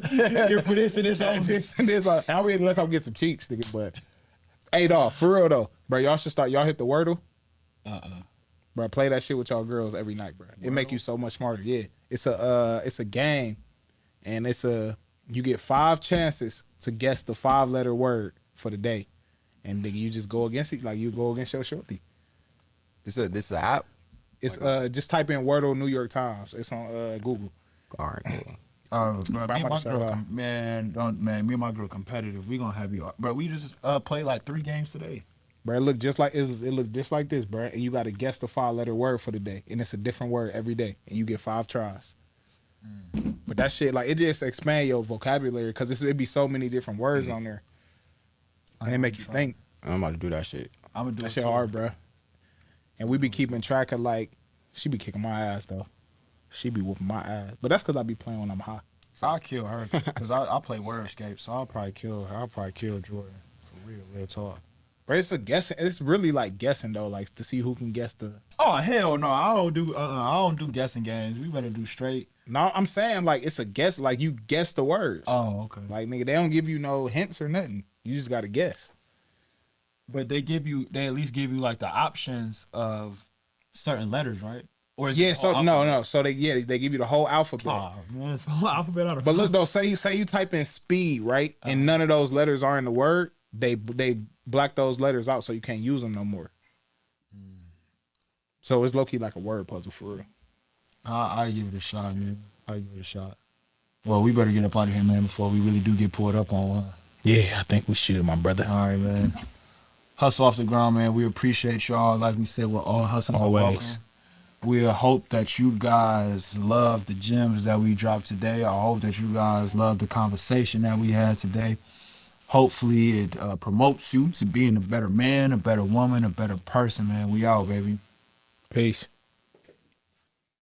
Here for this and this. This and this, I mean, unless I get some cheeks, nigga. But hey, dog, for real though, bro. Y'all should start. Y'all hit the Wordle. Bro, play that shit with y'all girls every night, bro. It make you so much smarter. Yeah, it's a game, and you get 5 chances to guess the 5-letter word for the day, and nigga, you just go against it like you go against your shorty. This is an app. It's just type in Wordle New York Times. It's on Google. All right, cool. Bro, me and my girl, me and my girl competitive. We gonna have you, bro. We just play like 3 games today. Bro, it look just like this, bro. And you got to guess the 5-letter word for the day, and it's a different word every day, and you get 5 tries. But that shit, like, it just expand your vocabulary because it'd be so many different words on there, and it make you think. I'm about to do that shit. I'm gonna do That it shit too. hard, bro. And we be keeping track of like, she be kicking my ass though. She be whooping my ass, but that's because I be playing when I'm high. I'll kill her because I play Word Escape, so I'll probably kill her. I'll probably kill Jordan for real talk. But it's a guessing. It's really like guessing though, like to see who can guess the. Oh hell no! I don't do guessing games. We better do straight. No, I'm saying like it's a guess. Like you guess the words. Oh okay. Like nigga, they don't give you no hints or nothing. You just gotta guess. But they at least give you like the options of certain letters, right? Or is Yeah. it So all no. So they give you the whole alphabet. Oh man, it's the whole alphabet out of. But look though, say you type in speed, right? And none of those letters are in the word. They black those letters out so you can't use them no more. So it's low key like a word puzzle for real. I give it a shot, man. I give it a shot. Well, we better get up out of here, man, before we really do get pulled up on one. Yeah, I think we should, my brother. All right, man. Hustle off the ground, man. We appreciate y'all. Like we said, we're all hustlers. Always. Welcome. We hope that you guys love the gems that we dropped today. I hope that you guys love the conversation that we had today. Hopefully it promotes you to being a better man, a better woman, a better person, man. We out, baby. Peace.